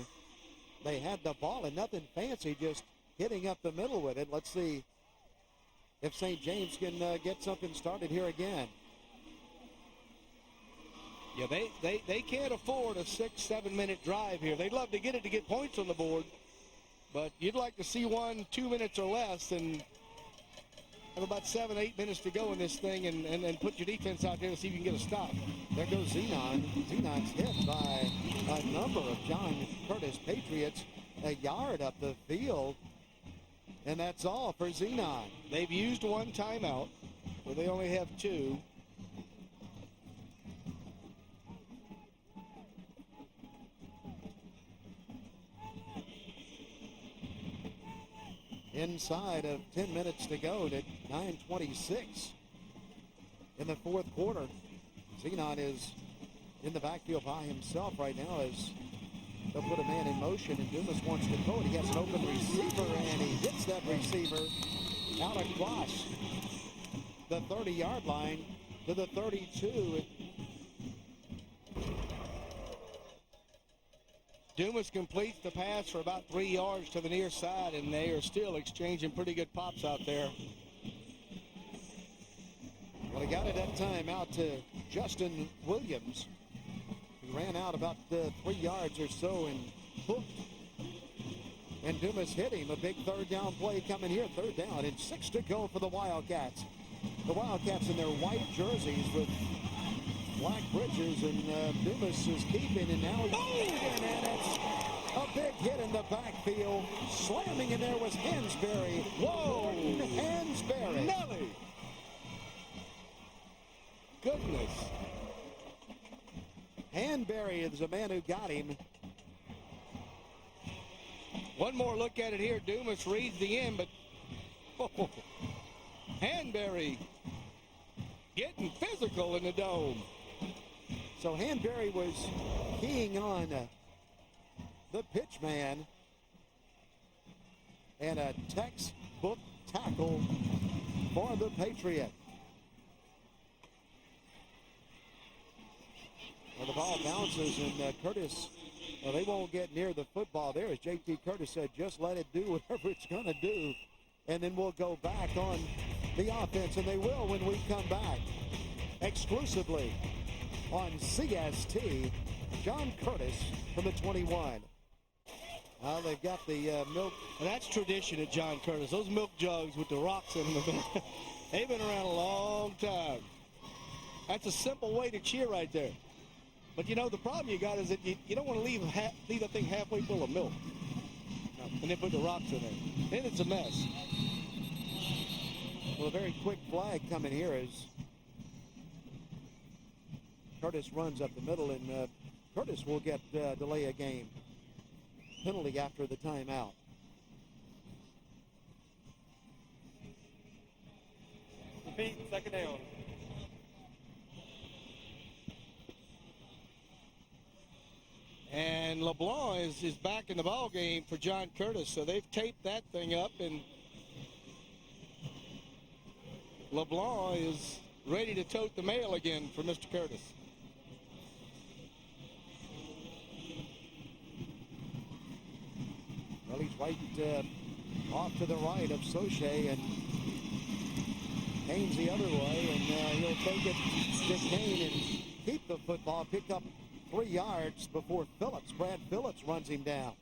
they had the ball, and nothing fancy, just hitting up the middle with it. Let's see if St. James can get something started here again. Yeah, they can't afford a 6-7 minute drive here. They'd love to get it to get points on the board, but you'd like to see 1, 2 minutes or less, and have about 7-8 minutes to go in this thing, and put your defense out there to see if you can get a stop. There goes Zenon. Zenon's hit by a number of John Curtis Patriots, a yard up the field, and that's all for Zenon. They've used 1 timeout, but they only have 2. inside of 10 minutes to go at 9:26 in the fourth quarter. Zenon is in the backfield by himself right now as they'll put a man in motion, and Dumas wants to throw it. He has an open receiver, and he hits that receiver out across the 30-yard line to the 32. Dumas completes the pass for about 3 yards to the near side, and they are still exchanging pretty good pops out there. Well, he got it that time out to Justin Williams. He ran out about 3 yards or so and hooked. And Dumas hit him. A big third down play coming here. Third down and 6 to go for the Wildcats. The Wildcats in their white jerseys with black bridges, and Dumas is keeping, and now he's and it's a big hit in the backfield. Slamming in there was Hansberry. Whoa! Hansberry. Nelly. Goodness. Hansberry is the man who got him. One more look at it here. Dumas reads the end, but Hansberry getting physical in the dome. So Hansberry was keying on the pitch man, and a textbook tackle for the Patriots. Well, the ball bounces, and Curtis, well, they won't get near the football there. As JT Curtis said, just let it do whatever it's going to do, and then we'll go back on the offense, and they will when we come back. Exclusively on CST, John Curtis from the 21. Well, they've got the milk. And that's tradition at John Curtis. Those milk jugs with the rocks in them, they've been around a long time. That's a simple way to cheer right there. But, you know, the problem you got is that you don't want to leave that thing halfway full of milk and then put the rocks in there. Then it's a mess. Well, a very quick flag coming here as Curtis runs up the middle, and Curtis will get delay a game penalty after the timeout. Repeat, second down. And LeBlanc is back in the ball game for John Curtis, so they've taped that thing up, and LeBlanc is ready to tote the mail again for Mr. Curtis. Well, he's right off to the right of Soche, and Haynes the other way, and he'll take it to Kane and keep the football, pick up 3 yards before Brad Phillips runs him down.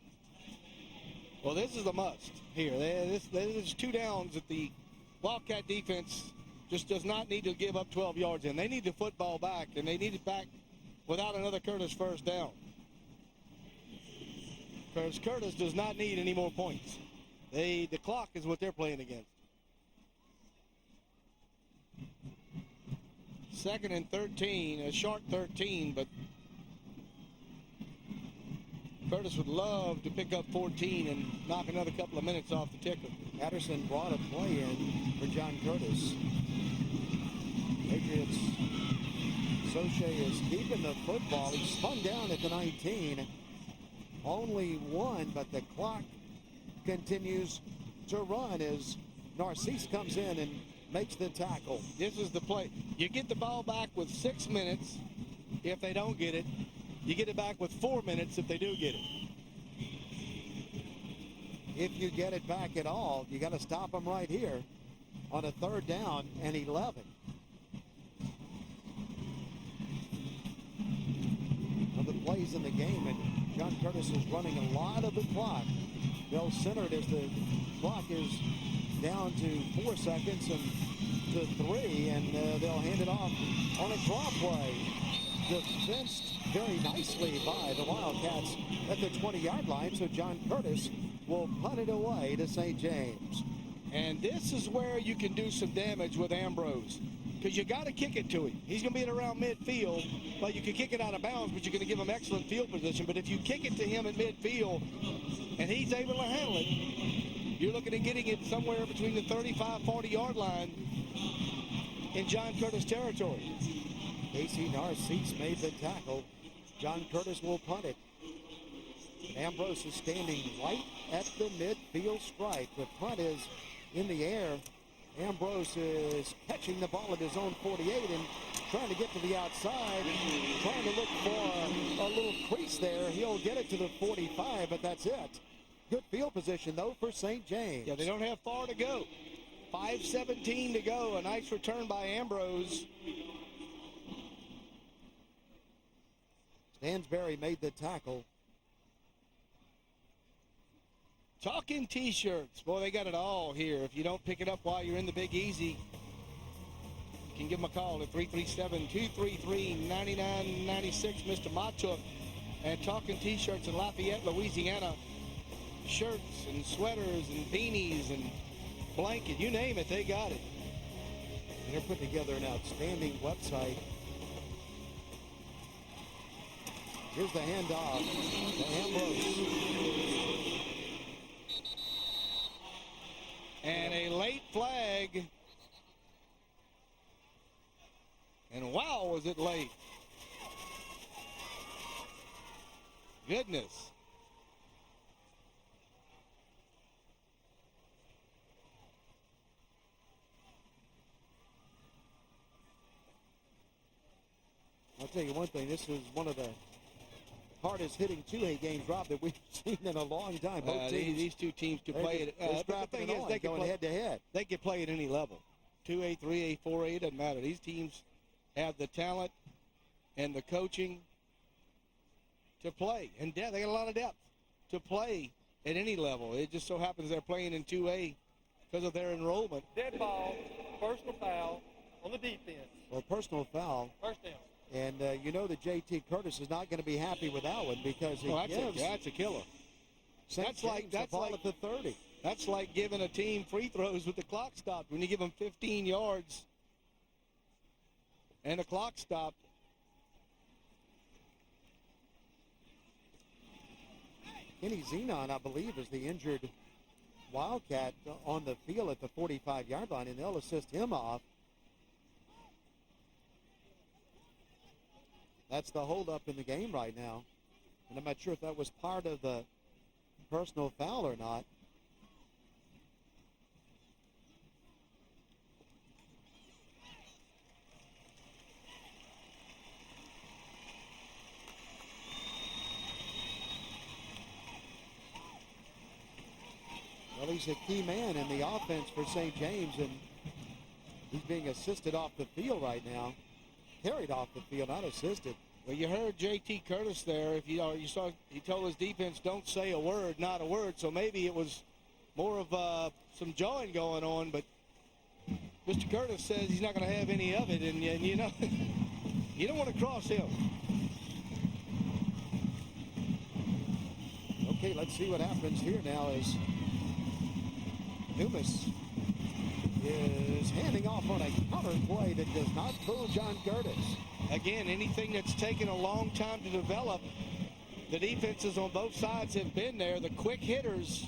Well, this is a must here. There's 2 downs that the Wildcat defense just does not need to give up 12 yards in. They need the football back, and they need it back without another Curtis first down. Because Curtis does not need any more points. The clock is what they're playing against. 2nd and 13, a short 13, but Curtis would love to pick up 14 and knock another couple of minutes off the ticker. Patterson brought a play in for John Curtis. Patriots, Soche is keeping the football. He spun down at the 19. Only one, but the clock continues to run as Narcisse comes in and makes the tackle. This is the play. You get the ball back with 6 minutes. If they don't get it, you get it back with 4 minutes if they do get it. If you get it back at all, you got to stop them right here on a 3rd down and 11. Of the plays in the game, and John Curtis is running a lot of the clock. They'll center it as the clock is down to 4 seconds and to 3, and they'll hand it off on a draw play. Defensed very nicely by the Wildcats at the 20-yard line, so John Curtis will punt it away to St. James. And this is where you can do some damage with Ambrose, because you got to kick it to him. He's going to be at around midfield. Well, you can kick it out of bounds, but you're going to give him excellent field position. But if you kick it to him at midfield and he's able to handle it, you're looking at getting it somewhere between the 35, 40-yard line in John Curtis territory. Casey Narcisse made the tackle. John Curtis will punt it. And Ambrose is standing right at the midfield stripe. The punt is in the air. Ambrose is catching the ball at his own 48 and trying to get to the outside, trying to look for a little crease there. He'll get it to the 45, but that's it. Good field position, though, for St. James. Yeah, they don't have far to go. 5:17 to go. A nice return by Ambrose. Stansberry made the tackle. Talking T-shirts. Boy, they got it all here. If you don't pick it up while you're in the Big Easy, you can give them a call at 337-233-9996. Mr. Matuk and Talking T-shirts in Lafayette, Louisiana. Shirts and sweaters and beanies and blanket, you name it, they got it. And they're putting together an outstanding website. Here's the handoff to Ambrose. And a late flag. And wow, was it late. Goodness. I'll tell you one thing, this is one of the hardest hitting 2A games, Rob, that we've seen in a long time. Both teams, these two teams could play it. But the thing is, they can play head to head. They can play at any level. 2A, 3A, 4A, it doesn't matter. These teams have the talent and the coaching to play. And they got a lot of depth to play at any level. It just so happens they're playing in 2A because of their enrollment. Dead ball, personal foul on the defense. Well, personal foul. First down. And you know that J.T. Curtis is not going to be happy with that one because he gives. That's a killer. That's like at the 30. That's like giving a team free throws with the clock stopped. When you give them 15 yards and the clock stopped. Kenny Zenon, I believe, is the injured Wildcat on the field at the 45-yard line, and they'll assist him off. That's the holdup in the game right now. And I'm not sure if that was part of the personal foul or not. Well, he's a key man in the offense for St. James, and he's being assisted off the field right now. Carried off the field, not assisted. Well, you heard J.T. Curtis there. If you saw, he told his defense, "Don't say a word, not a word." So maybe it was more of some jawing going on. But Mr. Curtis says he's not going to have any of it, and you know, you don't want to cross him. Okay, let's see what happens here now as Dumas is handing off on a counter play that does not fool John Curtis. Again, anything that's taken a long time to develop, the defenses on both sides have been there. The quick hitters.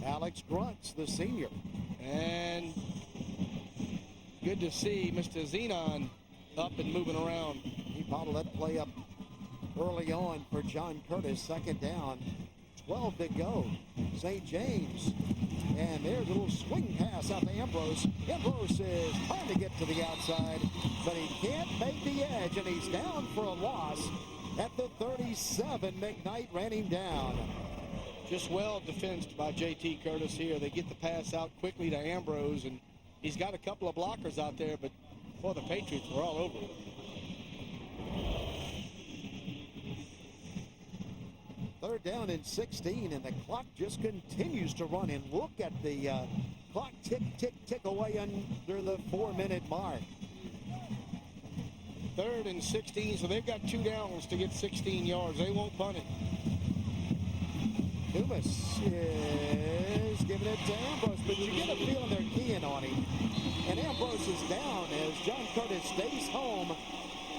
Alex Grunts, the senior. And good to see Mr. Zenon up and moving around. He bottled that play up early on for John Curtis. Second down. 12 to go. St. James. And there's a little swing pass out to Ambrose. Ambrose is trying to get to the outside, but he can't make the edge, and he's down for a loss at the 37. McKnight ran him down. Just well defensed by J.T. Curtis here. They get the pass out quickly to Ambrose, and he's got a couple of blockers out there, but, boy, the Patriots were all over it. Third down and 16, and the clock just continues to run. And look at the clock tick, tick, tick away under the 4-minute mark. Third and 16, so they've got 2 downs to get 16 yards. They won't punt it. Dumas is giving it to Ambrose, but you get a feeling they're keying on him. And Ambrose is down as John Curtis stays home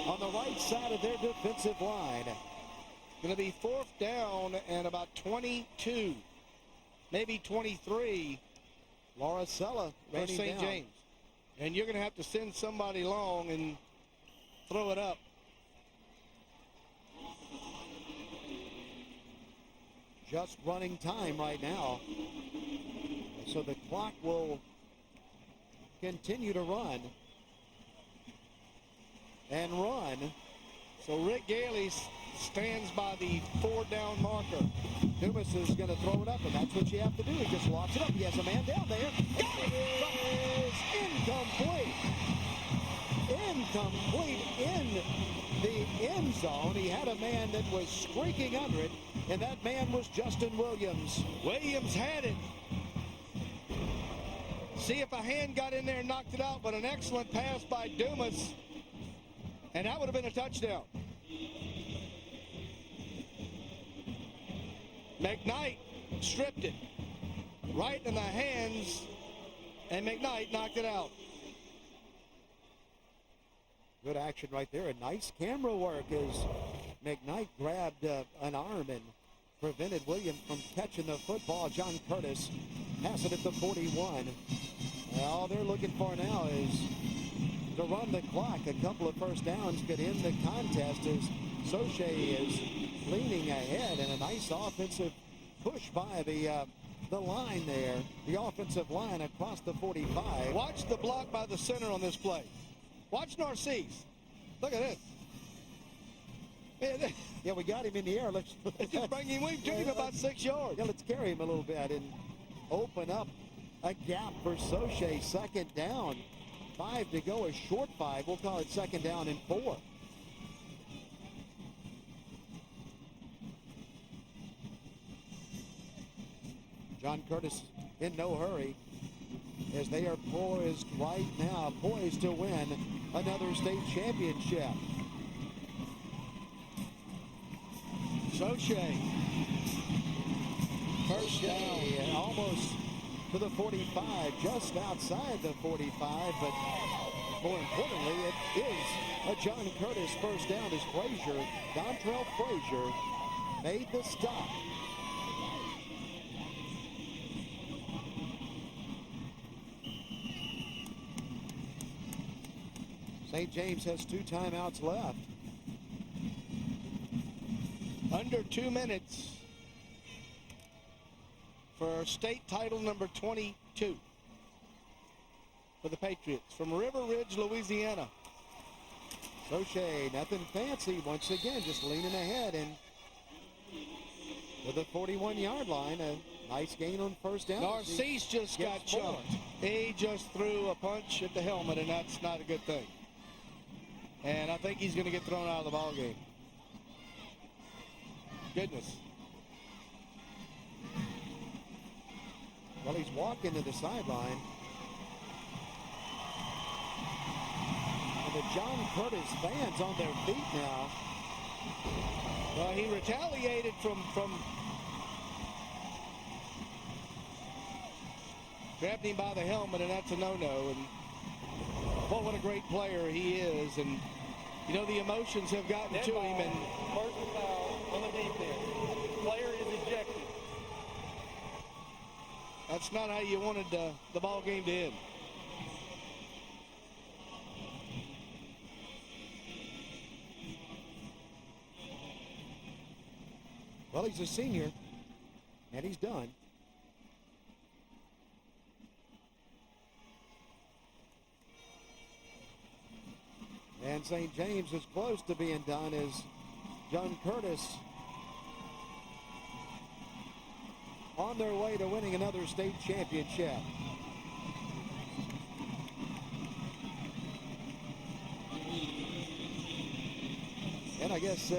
on the right side of their defensive line. Going to be 4th down and about 22, maybe 23. Lauricella For St. James. And you're going to have to send somebody long and throw it up. Just running time right now. So the clock will continue to run. And run. So Rick Gailey stands by the 4-down marker. Dumas is going to throw it up, and that's what you have to do. He just locks it up. He has a man down there. Got it! Incomplete. Incomplete in the end zone. He had a man that was streaking under it, and that man was Justin Williams. Williams had it. See if a hand got in there and knocked it out, but an excellent pass by Dumas. And that would have been a touchdown. McKnight stripped it right in the hands, and McKnight knocked it out. Good action right there. A nice camera work as McKnight grabbed an arm and prevented Williams from catching the football. John Curtis has it at the 41. All they're looking for now is to run the clock. A couple of first downs could end the contest as Soche is leaning ahead, and a nice offensive push by the line there. The offensive line across the 45. Watch the block by the center on this play. Watch Narcisse. Look at this. Yeah, we got him in the air. Let's just bring him. We've driven about 6 yards. Yeah, let's carry him a little bit and open up a gap for Soche. 2nd down. 5 to go, a short 5. We'll call it 2nd down and 4. John Curtis in no hurry as they are poised right now, poised to win another state championship. Soche. First down. And almost to the 45, just outside the 45, but more importantly, it is a John Curtis first down as Frazier, Dontrell Frazier, made the stop. St. James has 2 timeouts left. Under 2 minutes for state title number 22 for the Patriots from River Ridge, Louisiana. Soche, nothing fancy. Once again, just leaning ahead and to the 41-yard line. A nice gain on first down. Narcisse just got chunked. He just threw a punch at the helmet, and that's not a good thing. And I think he's going to get thrown out of the ball game. Goodness. Well, he's walking to the sideline. And the John Curtis fans on their feet now. Well, he retaliated from grabbed him by the helmet, and that's a no-no. And boy, what a great player he is. And, you know, the emotions have gotten to him. And first foul on the defense. Player is ejected. That's not how you wanted the ball game to end. Well, he's a senior, and he's done. And St. James is close to being done as John Curtis on their way to winning another state championship. And I guess,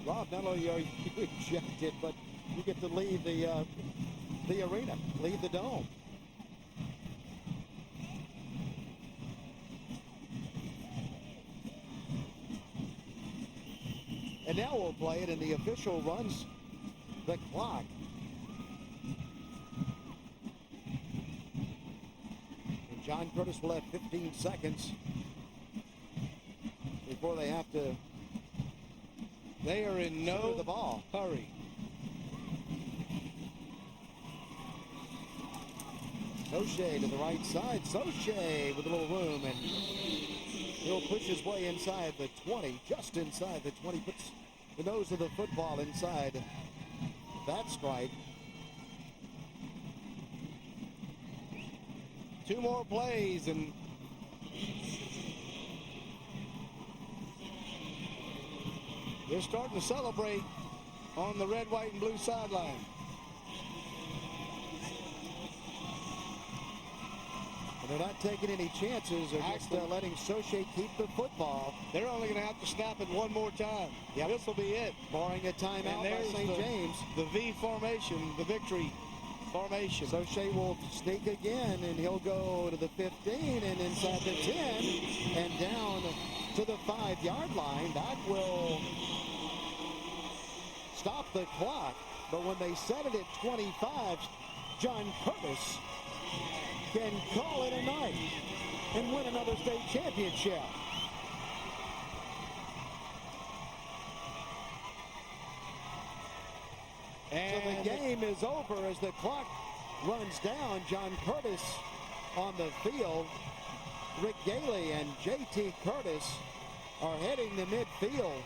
Rob, not only are you ejected, but you get to leave the arena, leave the dome. And now we'll play it, and the official runs the clock. And John Curtis will have 15 seconds before they have to They are in no hurry. Soche to the right side. Soche with a little room, and he'll push his way inside the 20, just inside the 20. Puts the nose of the football inside that stripe. 2 more plays, and they're starting to celebrate on the red, white, and blue sideline. And they're not taking any chances. They're just letting Soche keep the football. They're only going to have to snap it one more time. Yep. This will be it. Barring a timeout by St. James. The V formation, the victory formation. Soche will sneak again, and he'll go to the 15 and inside the 10 and down to the 5-yard line. That will stop the clock. But when they set it at 25, John Curtis can call it a night and win another state championship. And so the game is over as the clock runs down. John Curtis on the field. Rick Gailey and J.T. Curtis are heading to midfield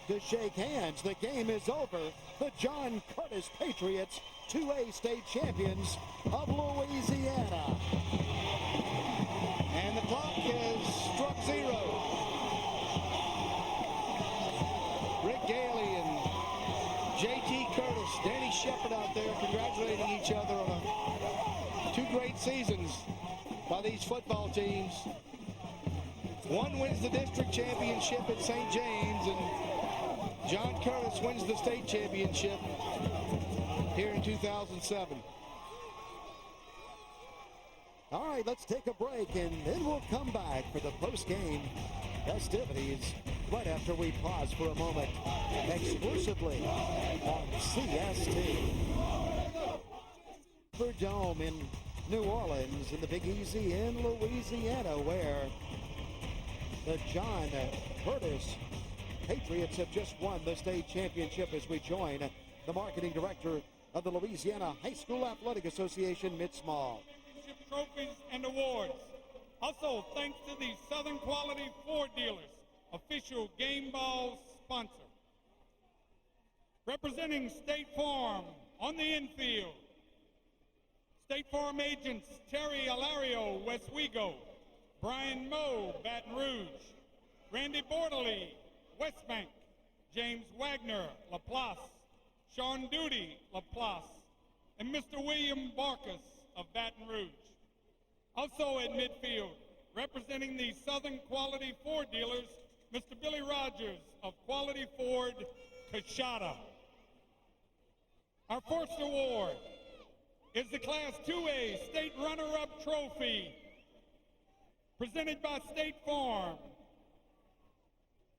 to shake hands. The game is over. The John Curtis Patriots, 2A state champions of Louisiana. And the clock has struck 0. Rick Gailey and J.T. Curtis, Danny Shepard out there congratulating each other on 2 great seasons by these football teams. One wins the district championship at St. James, and John Curtis wins the state championship here in 2007. All right, let's take a break, and then we'll come back for the post-game festivities right after we pause for a moment, exclusively on CST. Superdome in New Orleans, in the Big Easy in Louisiana, where the John Curtis Patriots have just won the state championship, as we join the marketing director of the Louisiana High School Athletic Association, Mitch Small. Trophies and awards. Also, thanks to the Southern Quality Ford Dealers, official game ball sponsor. Representing State Farm on the infield, State Farm agents Terry Alario, Westwego, Brian Moe, Baton Rouge, Randy Bordeley, West Bank, James Wagner, LaPlace, Sean Duty, LaPlace, and Mr. William Barkas of Baton Rouge. Also at midfield, representing the Southern Quality Ford Dealers, Mr. Billy Rogers of Quality Ford, Coshada. Our first award is the Class 2A State Runner-Up Trophy, presented by State Farm.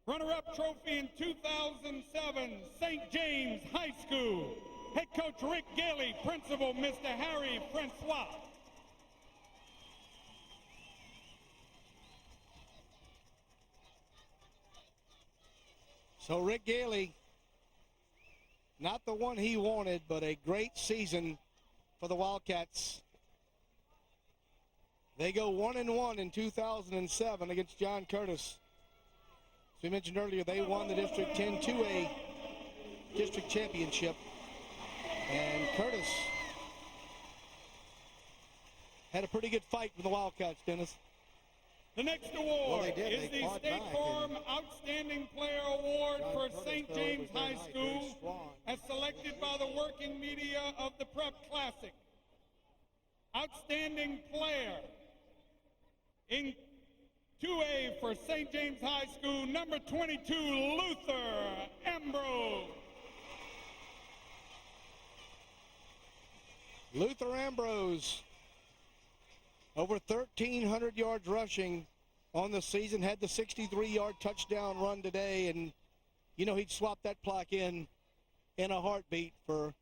Runner-up trophy in 2007, St. James High School. Head coach Rick Gailey, principal Mr. Harry Francois. So Rick Gailey, not the one he wanted, but a great season for the Wildcats. They go 1-1 in 2007 against John Curtis. As we mentioned earlier, they won the District 10 2A district championship. And Curtis had a pretty good fight with the Wildcats, Dennis. The next award is the State Farm Outstanding Player Award for St. James High School, as selected by the working media of the Prep Classic. Outstanding player in 2A for St. James High School, number 22, Luther Ambrose. Luther Ambrose, over 1,300 yards rushing on the season, had the 63-yard touchdown run today, and you know he'd swap that plaque in a heartbeat for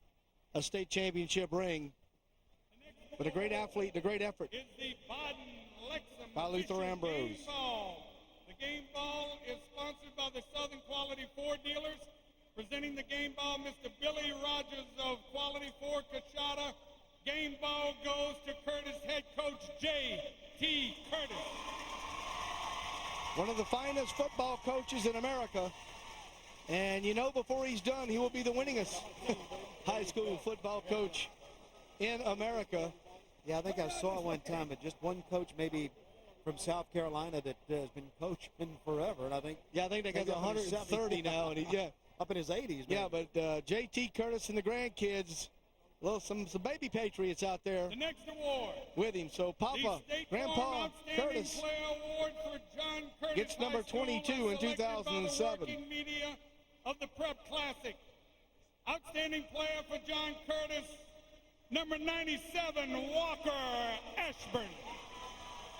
a state championship ring. But a great athlete and a great effort by Luther Ambrose. The game ball is sponsored by the Southern Quality Ford Dealers Representing the game ball, Mr. Billy Rogers of Quality 4 Coshada. Game ball goes to Curtis head coach J.T. Curtis. One of the finest football coaches in America. And you know, before he's done, he will be the winningest high school football coach in America. Yeah, I think I saw one time that just one coach maybe from South Carolina that has been coaching forever. And I think they got 130 now. And up in his 80s. Maybe. Yeah, but J.T. Curtis and the grandkids, well, some baby Patriots out there. The next award With him. So Papa, Grandpa Curtis gets number 22 in 2007. Media of the Prep Classic. Outstanding player for John Curtis, number 97, Walker Ashburn.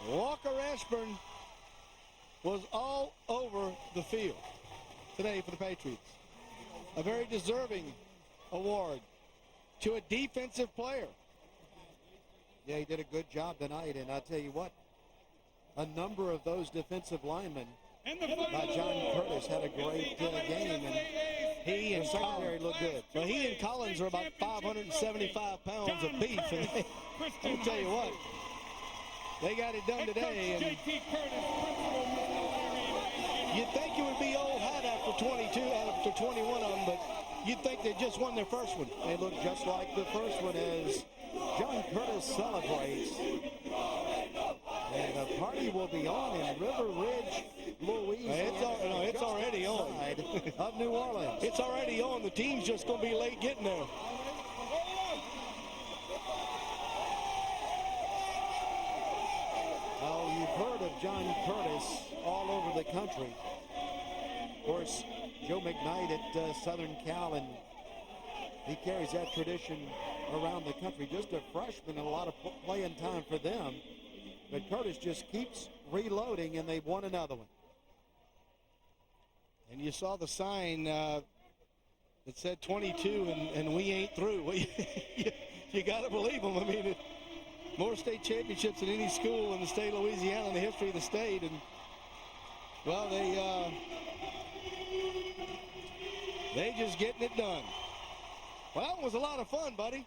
Walker Ashburn was all over the field today for the Patriots. A very deserving award to a defensive player. Yeah, he did a good job tonight, and I tell you what, a number of those defensive linemen by John Curtis had a great game, and he and secondary looked good. Well, he and Collins are about 575 pounds of beef, and I'll tell you what, they got it done today. And you'd think it would be old hat after 22, after 21 of them, but you'd think they just won their first one. They look just like the first one as John Curtis celebrates. And the party will be on in River Ridge, Louisiana. It's already on. Of New Orleans. It's already on. The team's just going to be late getting there. Oh, you've heard of John Curtis all over the country. Of course, Joe McKnight at Southern Cal, and he carries that tradition around the country. Just a freshman and a lot of playing time for them. But Curtis just keeps reloading, and they've won another one. And you saw the sign that said 22, and we ain't through. Well, you got to believe them. I mean, more state championships than any school in the state of Louisiana in the history of the state. And, well, they just getting it done. Well, that was a lot of fun, buddy.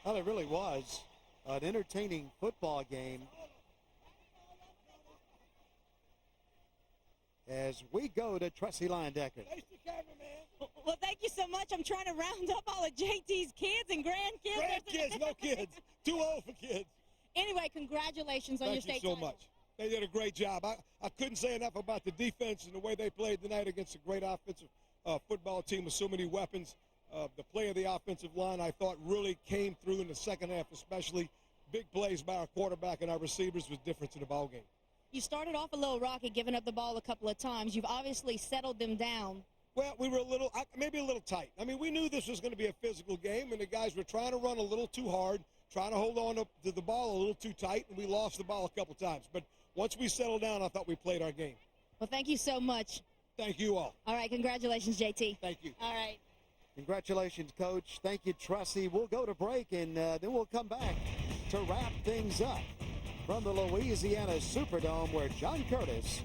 Well, it really was an entertaining football game. As we go to Tressie Linedecker. Well, thank you so much. I'm trying to round up all of JT's kids and grandkids. Grandkids, no kids. Too old for kids. Anyway, congratulations on your state title. Thank you so much. They did a great job. I couldn't say enough about the defense and the way they played tonight against a great offensive football team with so many weapons. The play of the offensive line, I thought, really came through in the second half, especially big plays by our quarterback and our receivers was difference in the ball game. You started off a little rocky, giving up the ball a couple of times. You've obviously settled them down. Well, we were maybe a little tight. I mean, we knew this was going to be a physical game, and the guys were trying to run a little too hard, trying to hold on to the ball a little too tight, and we lost the ball a couple times. But once we settled down, I thought we played our game. Well, thank you so much. Thank you all. All right, congratulations, JT. Thank you. All right. Congratulations, Coach. Thank you, Tressie. We'll go to break, and then we'll come back to wrap things up from the Louisiana Superdome, where John Curtis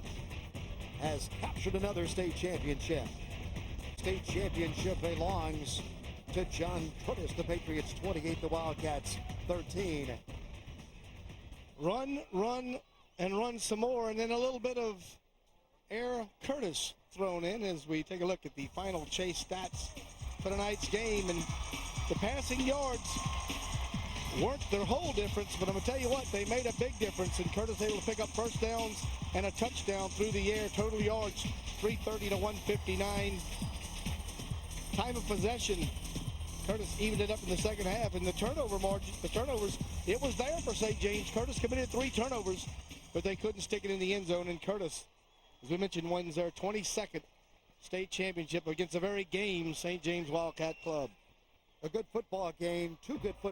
has captured another state championship. State championship belongs to John Curtis. The Patriots 28, the Wildcats 13. Run, and run some more, and then a little bit of Air Curtis thrown in as we take a look at the final chase stats for tonight's game. And the passing yards weren't their whole difference, but I'm going to tell you what, they made a big difference, and Curtis able to pick up first downs and a touchdown through the air. Total yards, 330 to 159. Time of possession, Curtis evened it up in the second half, and the turnover margin, it was there for St. James. Curtis committed 3 turnovers, but they couldn't stick it in the end zone, and Curtis, as we mentioned, wins their 22nd state championship against a very game St. James Wildcat club. A good football game, 2 good football